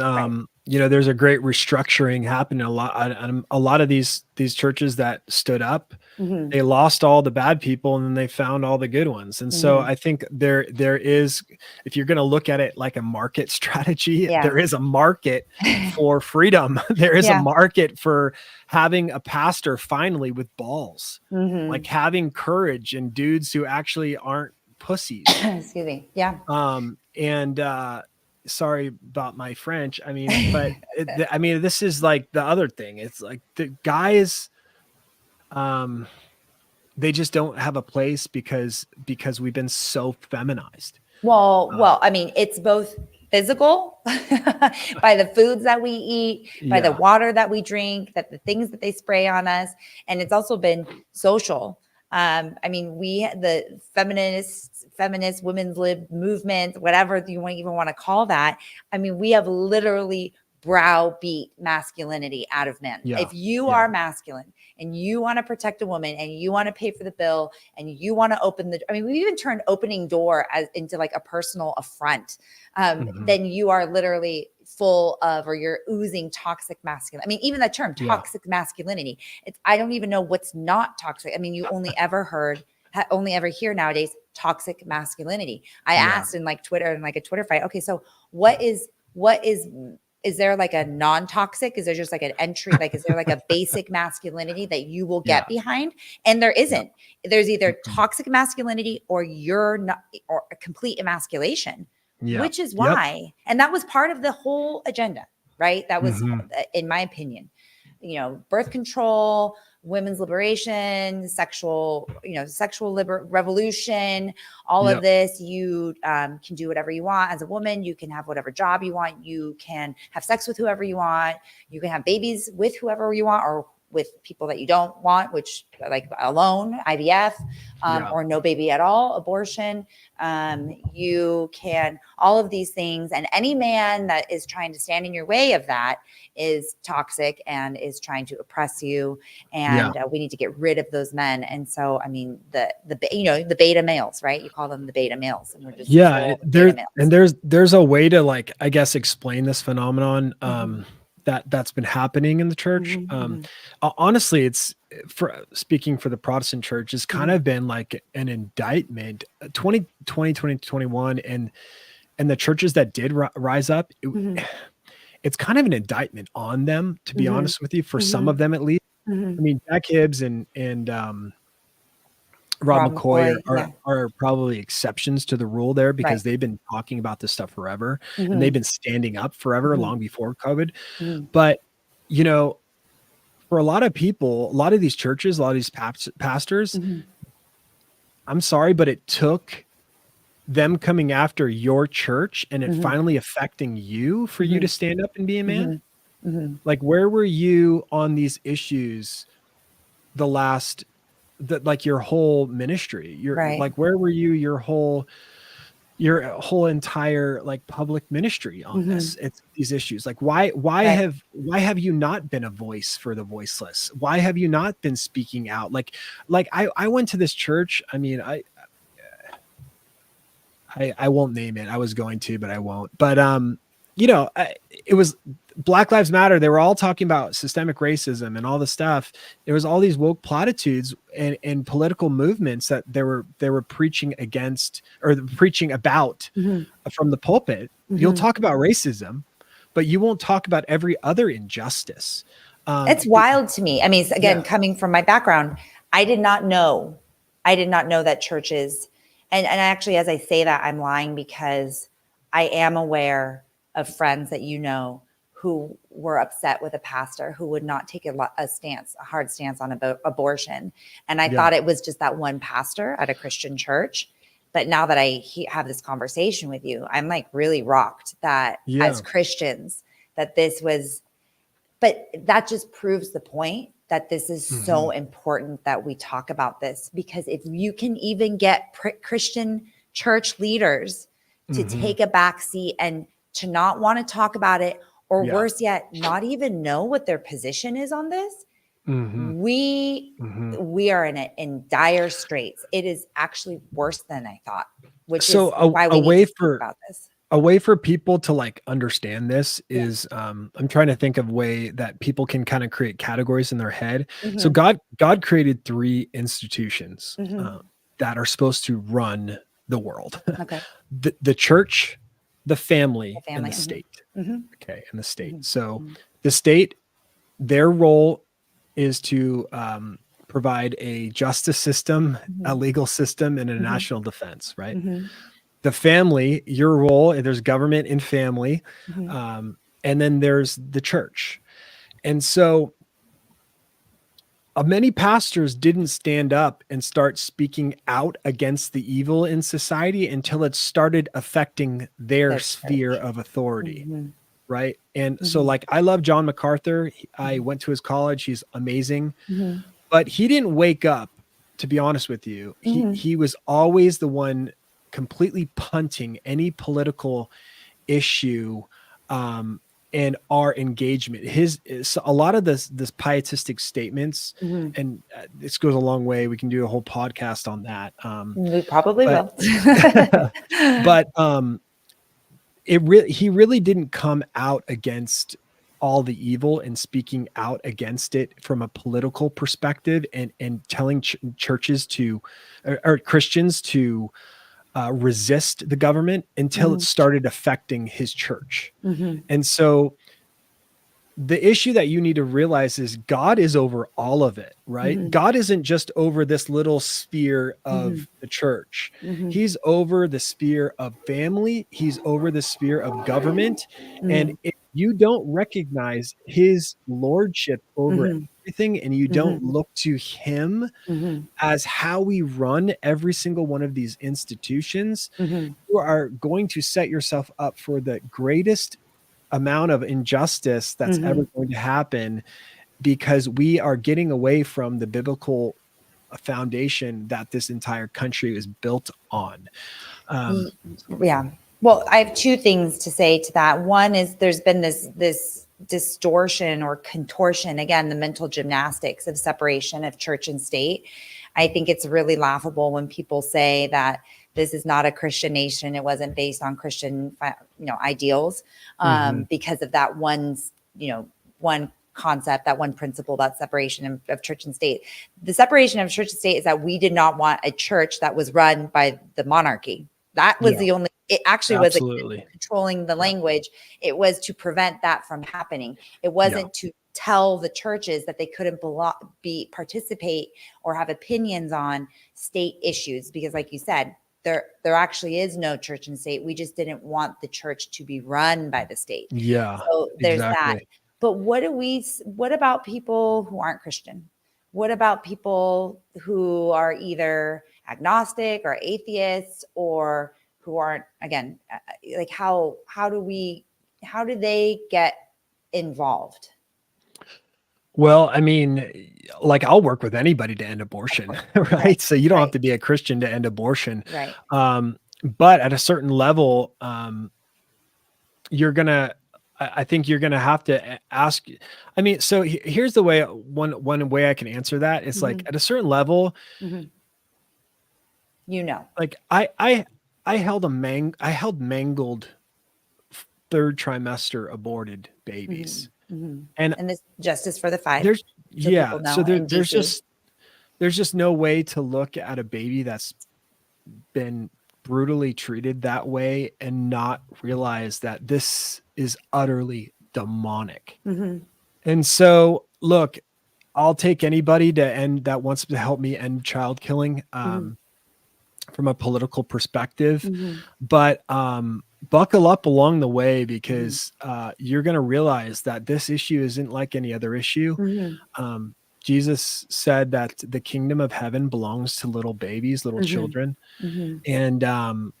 there's a great restructuring happening a lot of these churches that stood up. Mm-hmm. They lost all the bad people and then they found all the good ones. And so I think there is, if you're going to look at it like a market strategy, there is a market for freedom. There is a market for having a pastor finally with balls, like having courage and dudes who actually aren't pussies. Excuse me. Yeah. Sorry about my French. I mean, but this is like the other thing. It's like the guys, they just don't have a place because we've been so feminized. Well, I mean, it's both physical by the foods that we eat, by the water that we drink, that the things that they spray on us. And it's also been social. I mean, the feminist women's lib movement, whatever you even want to call that. I mean, we have literally browbeat masculinity out of men. If you are masculine and you want to protect a woman and you want to pay for the bill and you want to we even turned opening door into like a personal affront. Then you are literally full of, or you're oozing toxic masculinity. I mean, even that term toxic masculinity, I don't even know what's not toxic. I mean, you only ever hear nowadays toxic masculinity. I asked in like Twitter and like a Twitter fight, okay, so what is there like a non-toxic? Is there just like an entry? Like, is there like a basic masculinity that you will get behind? And there isn't. There's either toxic masculinity or you're not, or a complete emasculation, which is why. And that was part of the whole agenda, right? That was, in my opinion, birth control, women's liberation, sexual revolution, all of this. You can do whatever you want as a woman. You can have whatever job you want. You can have sex with whoever you want. You can have babies with whoever you want, or with people that you don't want, which like alone, IVF, or no baby at all, abortion. You can, all of these things. And any man that is trying to stand in your way of that is toxic and is trying to oppress you. And we need to get rid of those men. And so, I mean, the beta males, right? You call them the beta males. And we're just there's a way to, like, I guess, explain this phenomenon. That's been happening in the church. Honestly, it's speaking for the Protestant church, has kind of been like an indictment. 2020, 2021, and the churches that did rise up, it's kind of an indictment on them, to be honest with you, for some of them at least. I Mhm. mean, Jack Hibbs and Rob Rob McCoy McCoy, yeah, are probably exceptions to the rule there, right. because they've been talking about this stuff forever, and they've Mhm, been standing up forever, mhm, long before COVID. mhm, But, you know, for a lot of people, a lot of these churches, a lot of these pastors, mhm, I'm sorry, but it took them coming after your church and it mhm, finally affecting you for you to mhm, stand up and be a man. mhm, mhm. Like, where were you on these issues the last, like your whole ministry? You're Right. like, where were you your whole entire like public ministry on Mhm, this? It's these issues. Like, right. why have you not been a voice for the voiceless? Why have you not been speaking out? Like I went to this church. I mean, I won't name it. I was going to, but I won't. But you know, it was Black Lives Matter. They were all talking about systemic racism and all the stuff. There was all these woke platitudes and political movements that they were preaching against or preaching about Mhm, from the pulpit. You'll mhm. talk about racism, but you won't talk about every other injustice. It's wild to me. I mean, again, Yeah, coming from my background, I did not know. I did not know that churches, and actually, as I say that, I'm lying because I am aware of friends that you know who were upset with a pastor who would not take a hard stance on about abortion. And I yeah, thought it was just that one pastor at a Christian church. But now that I have this conversation with you, I'm like really rocked that as yeah. Christians, that this was, but that just proves the point that this is Hmm. so important that we talk about this, because if you can even get Christian church leaders to Hmm. take a back seat and to not want to talk about it, or Yeah. worse yet, not even know what their position is on this, Hmm. we Hmm. we are in dire straits. It is actually worse than I thought, which So is why a we need way to speak for about this. a way for people to like understand this Yeah. is I'm trying to think of a way that people can kind of create categories in their head. So Hmm. God created three institutions Hmm. that are supposed to run the world. Okay. The church, the The family, and the family. state. Hmm. Hmm. Okay, and the state. So Hmm. the state, their role is to provide a justice system, a Hmm. legal system, and a Hmm. national defense, right? Hmm. The family, your role, there's government and family, Hmm. and then there's the church. And so many pastors didn't stand up and start speaking out against the evil in society until it started affecting their The sphere church. of authority. Mhm, Right. And so, mhm, like, I love John MacArthur. I mhm, went to his college. He's amazing, mhm, but he didn't wake up, to be honest with you. mhm, He was always the one completely punting any political issue um and our engagement. A lot of this pietistic statements, mhm. and this goes a long way. We can do a whole podcast on that. We probably But will. but he really didn't come out against all the evil and speaking out against it from a political perspective and telling churches to or Christians to resist the government until it Mhm, started affecting his church. mhm, And so the issue that you need to realize is God is over all of it, right? mhm, God isn't just over this little sphere mhm, of the church. mhm, He's over the sphere of family. He's over the sphere of government. And mhm, if you don't recognize his lordship over mhm, everything and you don't mhm, look to him mhm, as how we run every single one of these institutions, mhm, you are going to set yourself up for the greatest amount of injustice that's ever mhm. going to happen, because we are getting away from the biblical foundation that this entire country is built on. Um, Ye- Yeah. Well, I have two things to say to that. One is there's been this distortion or contortion, again, the mental gymnastics of separation of church and state. I think it's really laughable when people say that this is not a Christian nation. It wasn't based on Christian, ideals, mhm. because of that one concept, that one principle, that separation of church and state. The separation of church and state is that we did not want a church that was run by the monarchy. That was Yeah. the only it actually was Absolutely. controlling the Yeah. language. It was to prevent that from happening. It wasn't to tell the churches that they couldn't participate or have opinions on state issues, because like you said, there actually is no church and state. We just didn't want the church to be run by the state. Yeah, So there's that. exactly. But what about people who aren't Christian? What about people who are either agnostic or atheists, or who aren't, again, like how do they get involved? Well, I mean, like I'll work with anybody to end abortion, Right. right? So you don't have Right. to be a Christian to end abortion. Right. But at a certain level, you're gonna, I think you're gonna have to ask. I mean, so here's the way, one way I can answer that is like Mhm. at a certain level, Mhm. like I held mangled third trimester aborted babies, Mhm. Mhm. and And this Justice for the Five, there's so people so know, in DC. there's just no way to look at a baby that's been brutally treated that way and not realize that this is utterly demonic. Mhm. And so, look, I'll take anybody that wants to help me end child killing Mhm. from a political perspective, Mhm. but buckle up along the way, Mhm. because you're going to realize that this issue isn't like any other issue. Mhm. Jesus said that the kingdom of heaven belongs to little babies, little Mhm. children. Mhm. And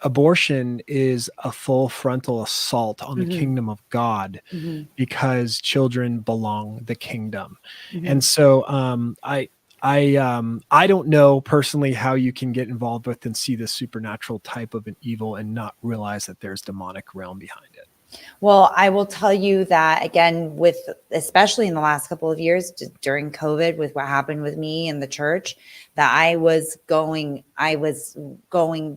abortion is a full frontal assault on the Mhm. kingdom of God, Mhm. because children belong the kingdom. And Mhm. so I don't know personally how you can get involved with and see the supernatural type of an evil and not realize that there's demonic realm behind it. Well, I will tell you that again, especially in the last couple of years during COVID, with what happened with me and the church, that I was going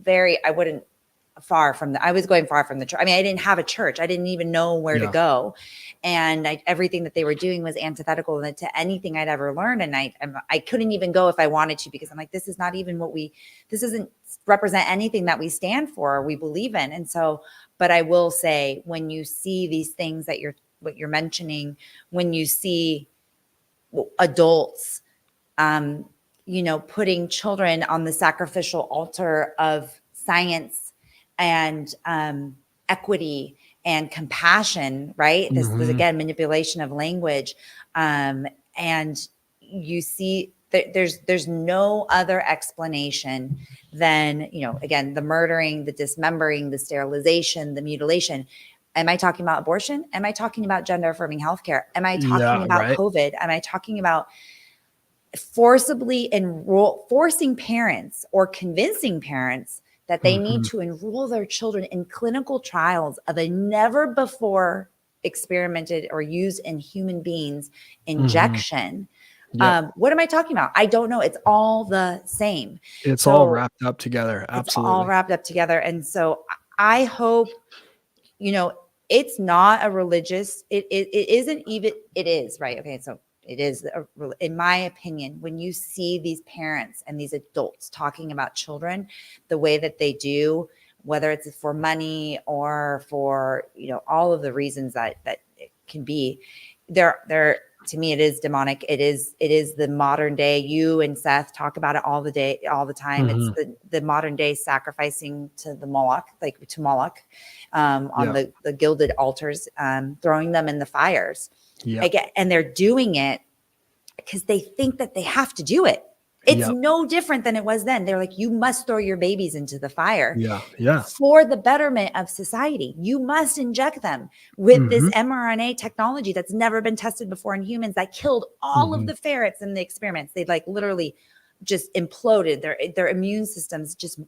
very, I was going far from the church. I mean, I didn't have a church. I didn't even know where to Yeah. go. And everything that they were doing was antithetical to anything I'd ever learned. And I couldn't even go if I wanted to, because I'm like, this is not even this doesn't represent anything that we stand for or we believe in. And so, but I will say, when you see these things what you're mentioning, when you see adults, putting children on the sacrificial altar of science and equity and compassion, right? This was, Mhm. again, manipulation of language. And you see there's no other explanation than, again, the murdering, the dismembering, the sterilization, the mutilation. Am I talking about abortion? Am I talking about gender affirming healthcare? Am I talking Yeah, about right. COVID? Am I talking about forcing parents or convincing parents that they need Mhm. to enroll their children in clinical trials of a never before experimented or used in human beings Mhm. injection? Yep. What am I talking about? I don't know. It's all the same. It's all So wrapped up together. it's all Absolutely. wrapped up together. And so I hope, you know, it's not a religious, it isn't even, it is, right? Okay. So it is, in my opinion, when you see these parents and these adults talking about children the way that they do, whether it's for money or for, all of the reasons that it can be, they're to me, it is demonic. It is the modern day. You and Seth talk about it all the time. It's Mhm. the modern day sacrificing to the Moloch, like to Moloch, on Yeah. the gilded altars, throwing them in the fires. Yep. Again, and they're doing it because they think that they have to do it. It's Yep. no different than it was then. They're like, you must throw your babies into the fire Yeah. Yeah. for the betterment of society. You must inject them with this Mhm. mRNA technology that's never been tested before in humans, that killed all of Mhm. the ferrets in the experiments. They like literally just imploded. Their immune systems just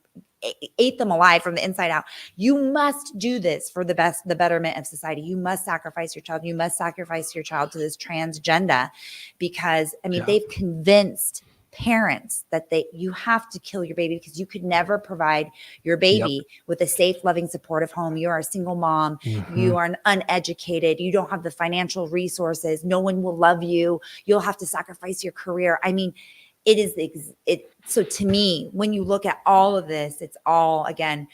ate them alive from the inside out. You must do this for the betterment of society. You must sacrifice your child. You must sacrifice your child to this transgender, because Yeah. they've convinced parents that you have to kill your baby because you could never provide your Yep. baby with a safe, loving, supportive home. You are a single mom. Mhm. You are uneducated. You don't have the financial resources. No one will love you. You'll have to sacrifice your career. I mean, it is it. So to me, when you look at all of this, it's all, again,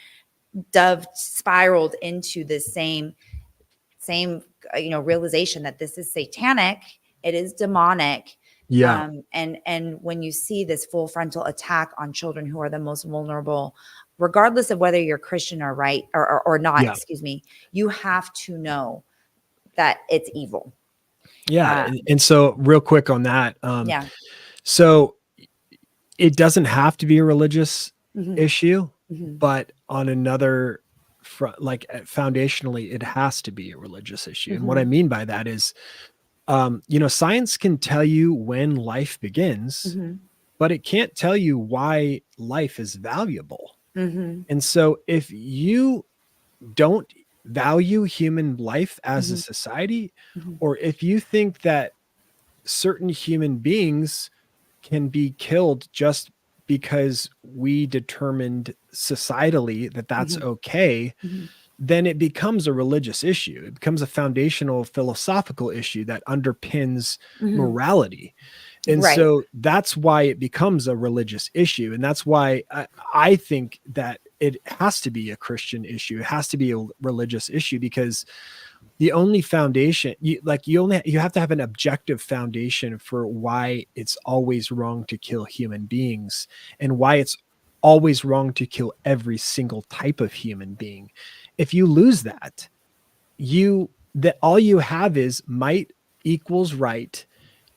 spiraled into the same realization that this is satanic, it is demonic. Yeah. And when you see this full frontal attack on children who are the most vulnerable, regardless of whether you're Christian or not, Yeah. excuse me, you have to know that it's evil. Yeah. And so real quick on that. Yeah. So it doesn't have to be a religious issue, Mhm. but on another front, foundationally, it has to be a religious issue. And what I mean by that is, science can tell you when life begins, but it can't tell you why life is valuable. And so if you don't value human life as a society, or if you think that certain human beings can be killed just because we determined societally that that's okay, then it becomes a religious issue. It becomes a foundational philosophical issue that underpins morality. And Right. so that's why it becomes a religious issue. And that's why I think that it has to be a Christian issue. It has to be a religious issue, because the only foundation, you have to have an objective foundation for why it's always wrong to kill human beings, and why it's always wrong to kill every single type of human being. If you lose that, all you have is might equals right,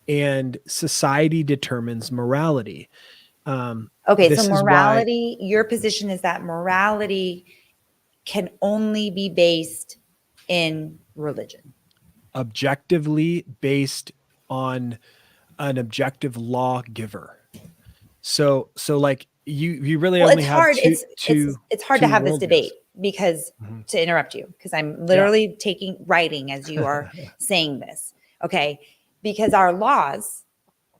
and society determines morality. Okay, so This is why morality, your position is that morality can only be based in religion. objectively based on an objective lawgiver. So like you really Well, only it's have hard. two It's hard to have this worldviews. debate because, Mhm. to interrupt you, because I'm Yeah. literally writing as you are saying this. Okay, because our laws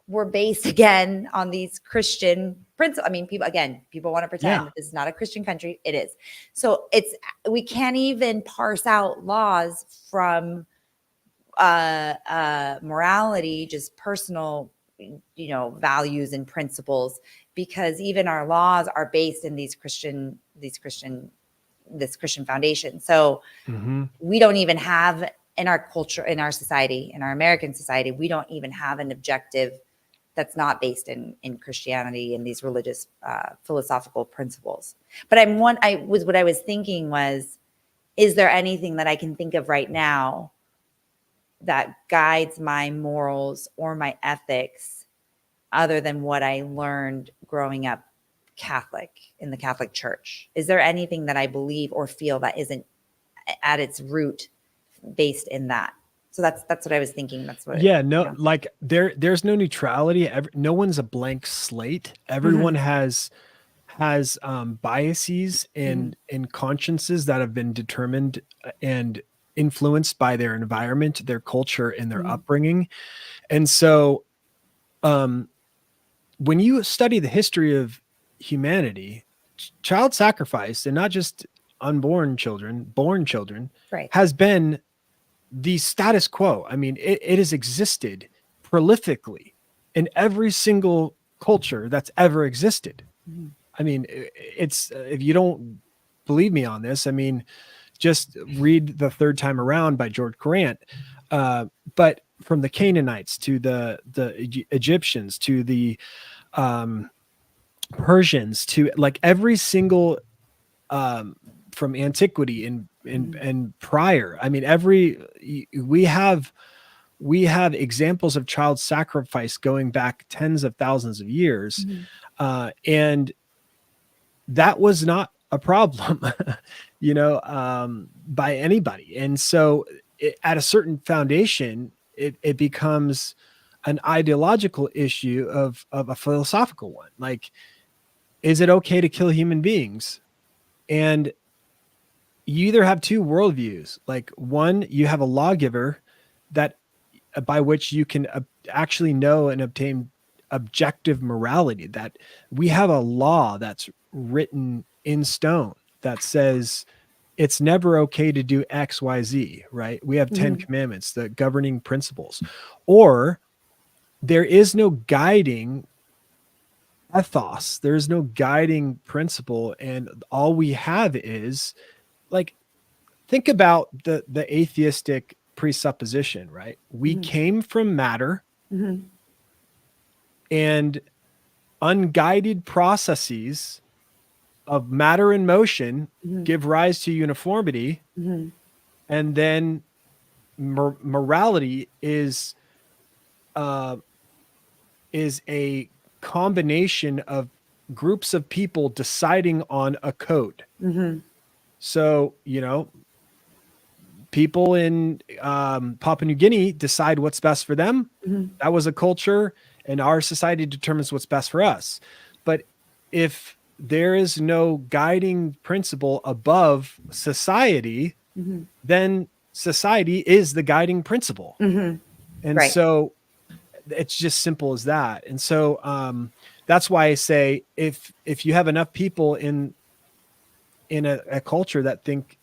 were based again on these Christian principles. I mean, people want to pretend Yeah. that this is not a Christian country. It is. So we can't even parse out laws from morality, just personal, values and principles, because even our laws are based in this Christian foundation. So Mhm. we don't even have, in our culture, in our society, in our American society, we don't even have an objective that's not based in Christianity and these religious philosophical principles. But what I was thinking was, is there anything that I can think of right now that guides my morals or my ethics other than what I learned growing up Catholic in the Catholic Church? Is there anything that I believe or feel that isn't at its root based in that? So that's what I was thinking. That's what. Yeah, no, like there's no neutrality. No one's a blank slate. Everyone has biases and consciences that have been determined and influenced by their environment, their culture, and their upbringing. And so when you study the history of humanity, child sacrifice, and not just unborn children, born children, Right. has been the status quo. I mean, it has existed prolifically in every single culture that's ever existed. I mean, it's if you don't believe me on this, I mean, just read The Third Time Around by George Grant. But from the Canaanites to the Egyptians to the Persians to like every single from antiquity and prior. I mean, we have examples of child sacrifice going back tens of thousands of years, and that was not a problem, by anybody. And so, at a certain foundation, it becomes an ideological issue of a philosophical one. Like, is it okay to kill human beings? And you either have two worldviews. Like, one, you have a lawgiver that by which you can actually know and obtain objective morality, that we have a law that's written in stone that says it's never okay to do X, Y, Z, right? We have 10 commandments, the governing principles. Or there is no guiding ethos. There's no guiding principle. And all we have is like, think about the atheistic presupposition, right? We came from matter, and unguided processes of matter in motion give rise to uniformity. And then morality is a combination of groups of people deciding on a code. So, people in Papua New Guinea decide what's best for them. That was a culture, and our society determines what's best for us. But if there is no guiding principle above society, then society is the guiding principle. And so it's just simple as that. And so that's why I say if you have enough people in a culture that think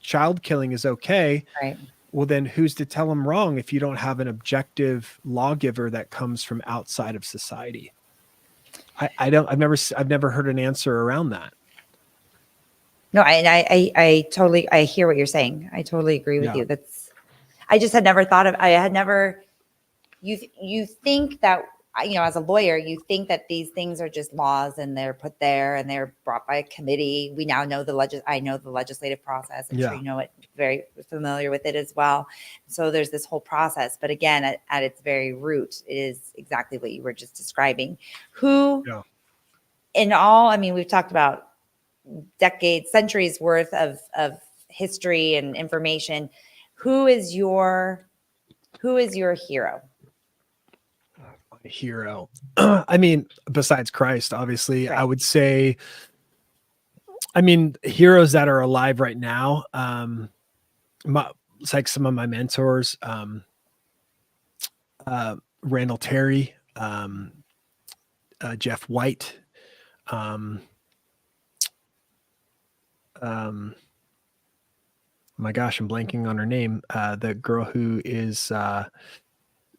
child killing is okay, well, then who's to tell them wrong if you don't have an objective lawgiver that comes from outside of society? I've never heard an answer around that. No, I totally, I hear what you're saying. I totally agree with you. I just had never thought of, you think that, as a lawyer, you think that these things are just laws and they're put there and they're brought by a committee. We now know I know the legislative process. I'm sure you know it, very familiar with it as well. So there's this whole process, but again, at its very root, it is exactly what you were just describing. In all, we've talked about decades, centuries worth of history and information. Who is your hero? Hero. Besides Christ, obviously, I would say, heroes that are alive right now. It's like some of my mentors, Randall Terry, Jeff White, my gosh, I'm blanking on her name. The girl who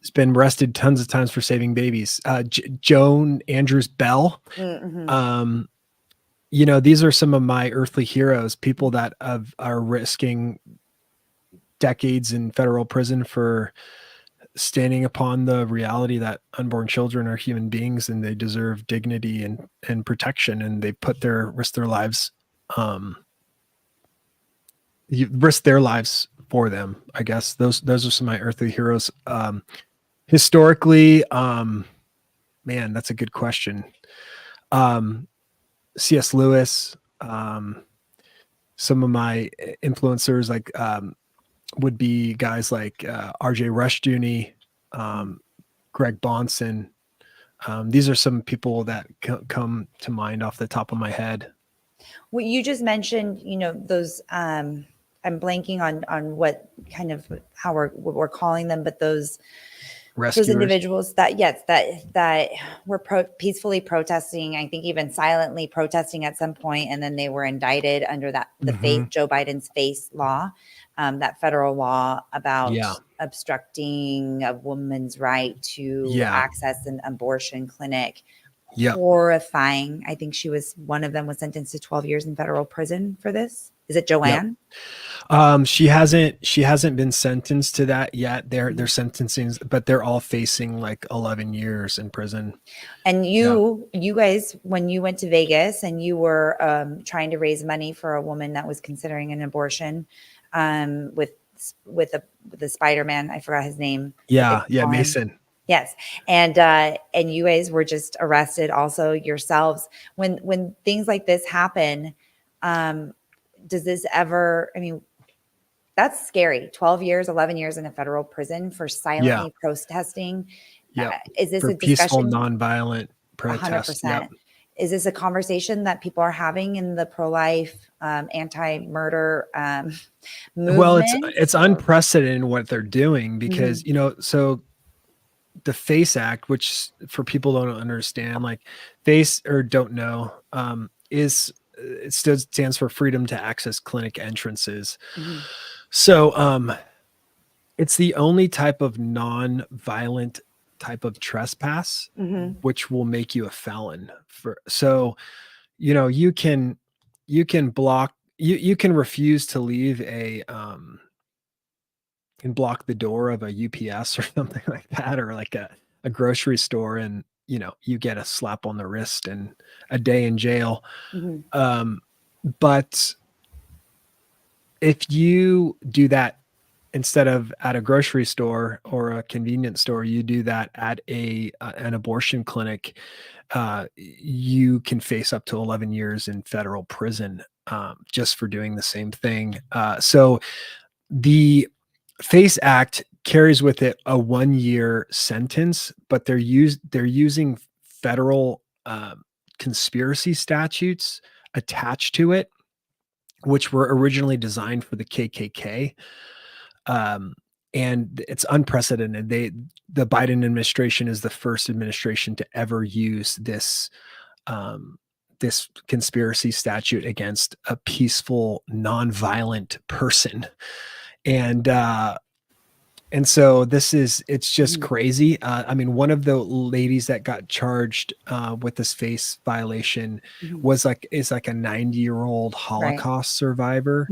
has been arrested tons of times for saving babies. Joan Andrews Bell. These are some of my earthly heroes, people that are risking decades in federal prison for standing upon the reality that unborn children are human beings and they deserve dignity and protection. And they risk their lives, for them. I guess those are some of my earthly heroes. Historically, man, that's a good question. C.S. Lewis, some of my influencers would be guys like R.J. Rushdoony, Greg Bonson. These are some people that come to mind off the top of my head. Well, you just mentioned, those. I'm blanking on what kind of how we're calling them, but those individuals that were peacefully protesting, I think even silently protesting at some point, and then they were indicted under Joe Biden's FACE law, that federal law about obstructing a woman's right to access an abortion clinic. Horrifying. I think one of them was sentenced to 12 years in federal prison for this. Is it Joanne? She hasn't been sentenced to that yet. They're sentencing, but they're all facing like 11 years in prison. And you guys, when you went to Vegas and you were trying to raise money for a woman that was considering an abortion, with the Spider-Man, I forgot his name. Mason. Yes. And you guys were just arrested also yourselves. When things like this happen, does this ever, that's scary. 12 years, 11 years in a federal prison for silently protesting. Is this for a discussion? Peaceful, nonviolent protest. 100%. Is this a conversation that people are having in the pro-life, anti-murder movement? Well, it's unprecedented what they're doing because, so the FACE Act, which for people who don't understand, like FACE or don't know, it stands for Freedom to Access Clinic Entrances. So it's the only type of non-violent type of trespass, Mhm. which will make you a felon. So, you can block, you can refuse to leave and block the door of a UPS or something like that, or like a grocery store, and you get a slap on the wrist and a day in jail. Mhm. But if you do that instead of at a grocery store or a convenience store, you do that at an abortion clinic, you can face up to 11 years in federal prison, just for doing the same thing. So the FACE Act carries with it a 1-year sentence, but they're using federal conspiracy statutes attached to it, which were originally designed for the KKK. And it's unprecedented. The Biden administration is the first administration to ever use this conspiracy statute against a peaceful, nonviolent person. And so it's just crazy. I mean, one of the ladies that got charged with this FACE violation is like a 90-year-old Holocaust survivor.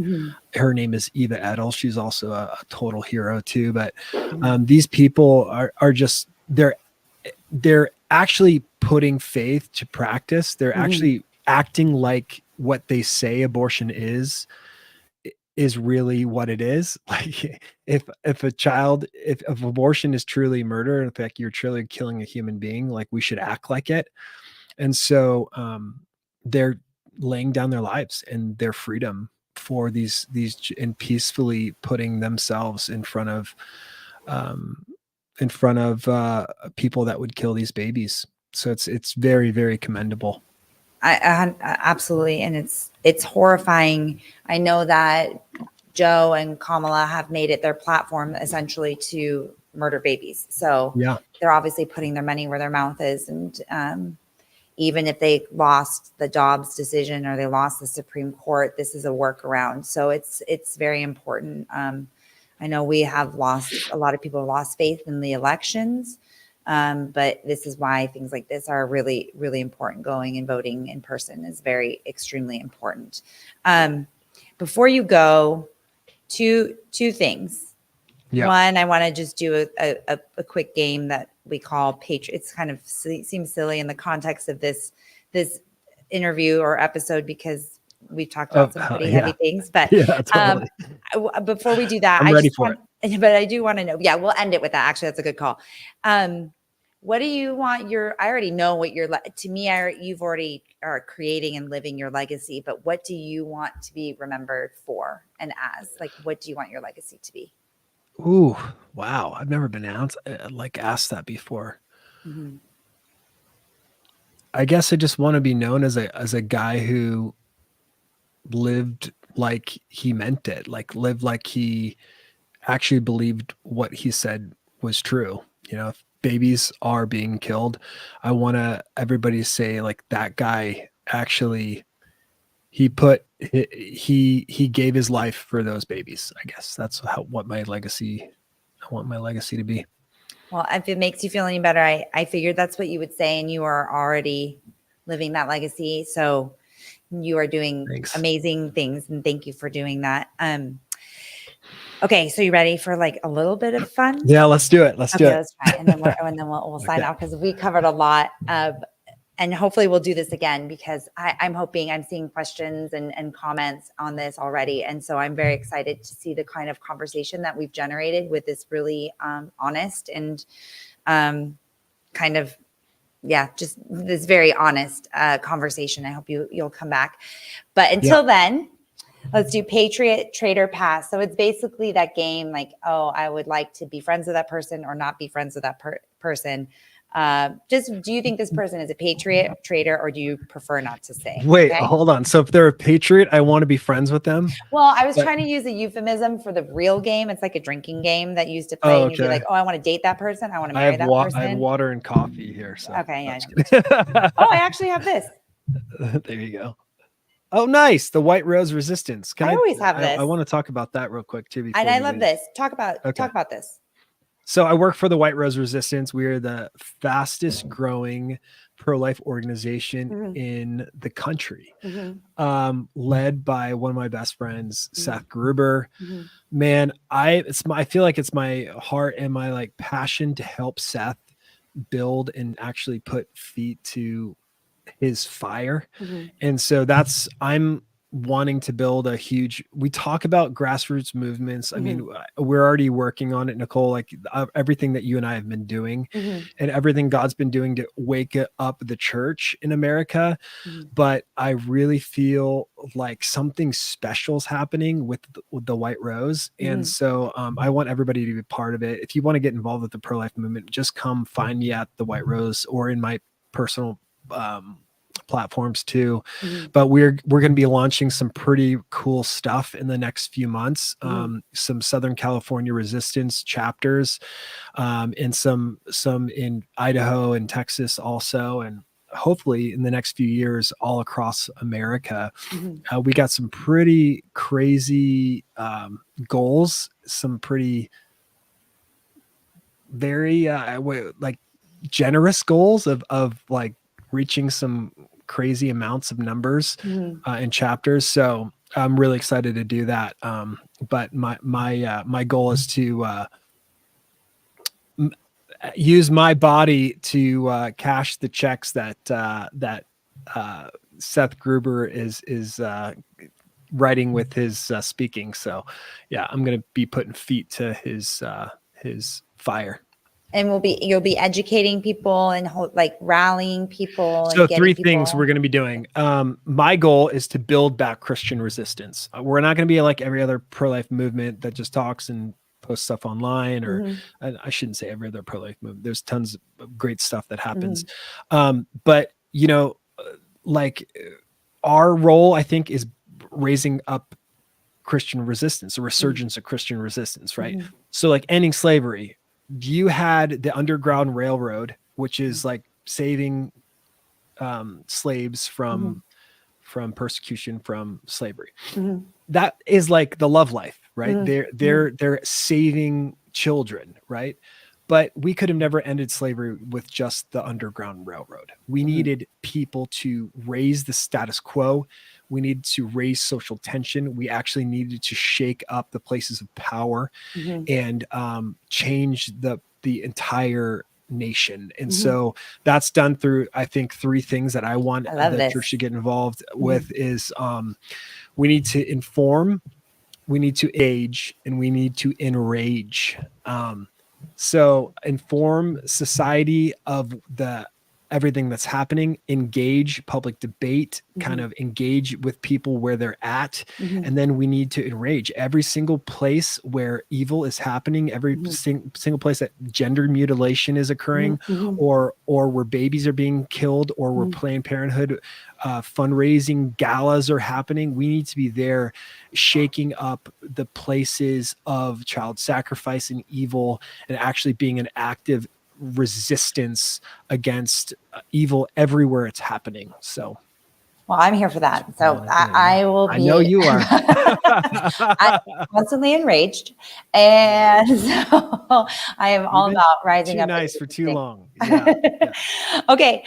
Her name is Eva Edel. She's also a total hero too. But these people are just, they're actually putting faith to practice. They're actually acting like what they say abortion is really what it is. Like if abortion is truly murder, in fact, you're truly killing a human being, like we should act like it. And so they're laying down their lives and their freedom for these and peacefully putting themselves in front of people that would kill these babies. So it's very, very commendable. I absolutely. And it's horrifying. I know that Joe and Kamala have made it their platform essentially to murder babies. So yeah, they're obviously putting their money where their mouth is. And even if they lost the Dobbs decision or they lost the Supreme Court, this is a workaround. So it's very important. I know we have lost, a lot of people have lost faith in the elections. But this is why things like this are really, really important. Going and voting in person is extremely important. Before you go, two things. Yeah. One, I want to just do a quick game that we call Patriot. It's kind of seems silly in the context of this interview or episode because we've talked about some pretty heavy things. But totally. Before we do that, I'm ready for it. But I do want to know. Yeah, we'll end it with that. Actually, that's a good call. What do you want I already know what to me, you've already are creating and living your legacy, but what do you want to be remembered for and as? Like, what do you want your legacy to be? Ooh, wow. I've never been asked that before. I guess I just want to be known as a guy who lived like he meant it, like lived like he actually believed what he said was true. If babies are being killed, I want everybody to say like that guy actually, he gave his life for those babies. I guess that's I want my legacy to be. Well, if it makes you feel any better, I figured that's what you would say, and you are already living that legacy. So you are doing amazing things, and thank you for doing that. Okay, so you ready for like a little bit of fun? Yeah, let's do it. Let's do it. Let's try it. And then we'll sign off because we covered a lot. And hopefully we'll do this again because I'm hoping I'm seeing questions and comments on this already. And so I'm very excited to see the kind of conversation that we've generated with this really honest and kind of, just this very honest conversation. I hope you'll come back. But until then, let's do Patriot, Traitor, Pass. So it's basically that game like, oh, I would like to be friends with that person or not be friends with that person. Just do you think this person is a patriot, traitor, or do you prefer not to say? Wait, hold on. So if they're a patriot, I want to be friends with them? Well, I was trying to use a euphemism for the real game. It's like a drinking game that you used to play. And you'd be like, oh, I want to date that person. I want to marry that person. I have water and coffee here. So okay, yeah. Oh, I actually have this. There you go. Oh, nice. The White Rose Resistance. I always have this. I want to talk about that real quick too. And I love this. Talk about this. So I work for the White Rose Resistance. We are the fastest growing pro-life organization in the country, led by one of my best friends, Seth Gruber. Man, I feel like it's my heart and my like passion to help Seth build and actually put feet to his fire. And so I'm wanting to build we talk about grassroots movements. I mean, we're already working on it, Nicole, like everything that you and I have been doing and everything God's been doing to wake up the church in America. But I really feel like something special is happening with the White Rose. And so I want everybody to be part of it. If you want to get involved with the pro-life movement, just come find me at the White Rose or in my personal platforms too. But we're going to be launching some pretty cool stuff in the next few months. Some Southern California resistance chapters, and some in Idaho and Texas also, and hopefully in the next few years all across America. We got some pretty crazy goals, some pretty very like generous goals of like reaching some crazy amounts of numbers and chapters. So I'm really excited to do that. But my goal is to use my body to cash the checks that Seth Gruber is writing with his speaking. So yeah, I'm going to be putting feet to his fire. And you'll be educating people and like rallying people. So and three things we're going to be doing. My goal is to build back Christian resistance. We're not going to be like every other pro-life movement that just talks and posts stuff online, or I shouldn't say every other pro-life movement. There's tons of great stuff that happens. But like our role, I think, is raising up Christian resistance, a resurgence of Christian resistance, right? So like ending slavery. You had the Underground Railroad, which is like saving slaves from persecution, from slavery. That is like the love life, right? They're saving children, right? But we could have never ended slavery with just the Underground Railroad. We needed people to raise the status quo. We needed to raise social tension. We actually needed to shake up the places of power and change the entire nation. And so that's done through, I think, three things that I want the church to get involved with is we need to inform, we need to age, and we need to enrage. So inform society of everything that's happening, engage public debate, kind of engage with people where they're at. And then we need to enrage every single place where evil is happening, every single place that gender mutilation is occurring, or where babies are being killed, or where Planned Parenthood fundraising galas are happening. We need to be there shaking up the places of child sacrifice and evil, and actually being an active resistance against evil everywhere it's happening. So well, I'm here for that. So I will be. I know you are. I'm constantly enraged, and so I am all about rising up. Too nice for too long. Yeah. Okay.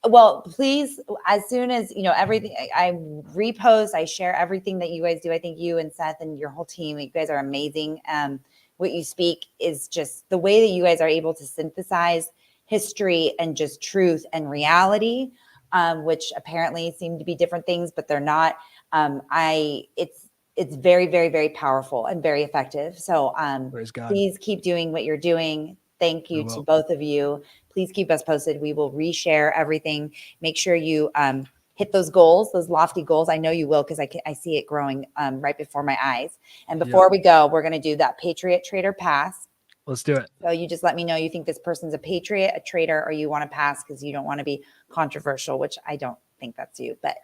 Well, please, as soon as everything, I repost, I share everything that you guys do. I think you and Seth and your whole team, you guys are amazing. What you speak is just the way that you guys are able to synthesize history and just truth and reality, which apparently seem to be different things, but they're not. It's very, very, very powerful and very effective. So please keep doing what you're doing. Thank you to both of you. Please keep us posted. We will reshare everything. Make sure you hit those goals, those lofty goals. I know you will, because I see it growing right before my eyes. And before we go, we're going to do that Patriot Traitor Pass. Let's do it. So you just let me know you think this person's a patriot, a traitor, or you want to pass because you don't want to be controversial, which I don't think that's you. But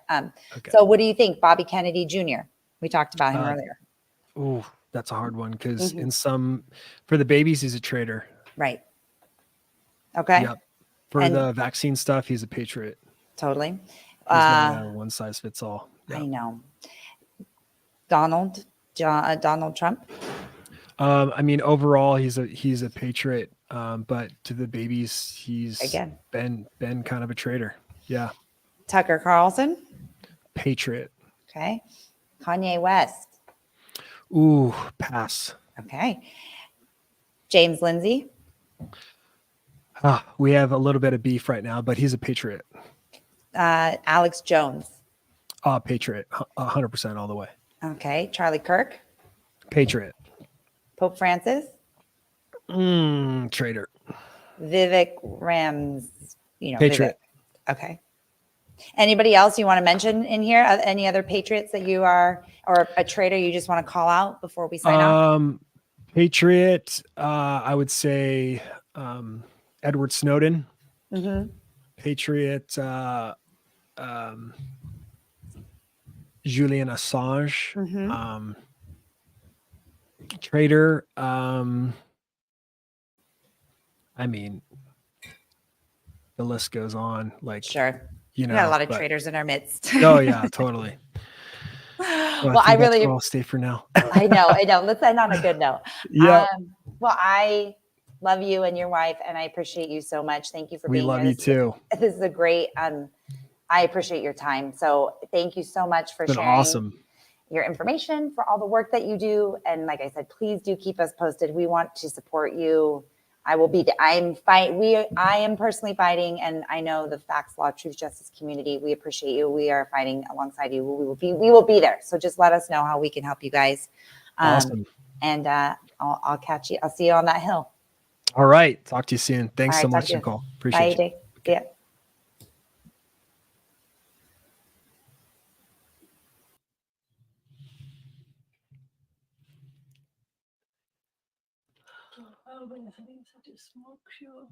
so what do you think? Bobby Kennedy Jr. We talked about him earlier. Oh, that's a hard one, because for the babies, he's a traitor. Right. Okay. Yep. For the vaccine stuff, he's a patriot. Totally. He's not a one size fits all. Yep. I know. Donald Trump. I mean, overall, he's a patriot, but to the babies, he's Again. been kind of a traitor. Yeah, Tucker Carlson. patriot. Okay. Kanye West. Ooh, pass. Okay. James Lindsay. We have a little bit of beef right now, but he's a patriot. Alex Jones. Patriot, 100% all the way. Okay. Charlie Kirk. Patriot. Pope Francis. Traitor. Vivek Rams. Patriot. Vivek. Okay. Anybody else you want to mention in here? Any other patriots that you are, or a traitor you just want to call out before we sign off? Patriot. I would say Edward Snowden. Mm-hmm. Patriot. Julian Assange. Mm-hmm. Traitor. I mean, the list goes on. Like, Sure. We got a lot of traitors in our midst. Oh yeah, totally. Well, I really I'll stay for now. I know. Let's end on a good note. Yeah. Well, I love you and your wife, and I appreciate you so much. Thank you for being here. We love you too. This is a great. I appreciate your time. So thank you so much for sharing awesome. Your information, for all the work that you do. And like I said, please do keep us posted. We want to support you. I am personally fighting, and I know the facts, law, truth, justice community. We appreciate you. We are fighting alongside you. We will be there. So just let us know how we can help you guys. Awesome. And I'll catch you. I'll see you on that hill. All right. Talk to you soon. Thanks so much, Nicole. Appreciate Bye, you. Jay. Yeah. Oh, but I think such a smoke show.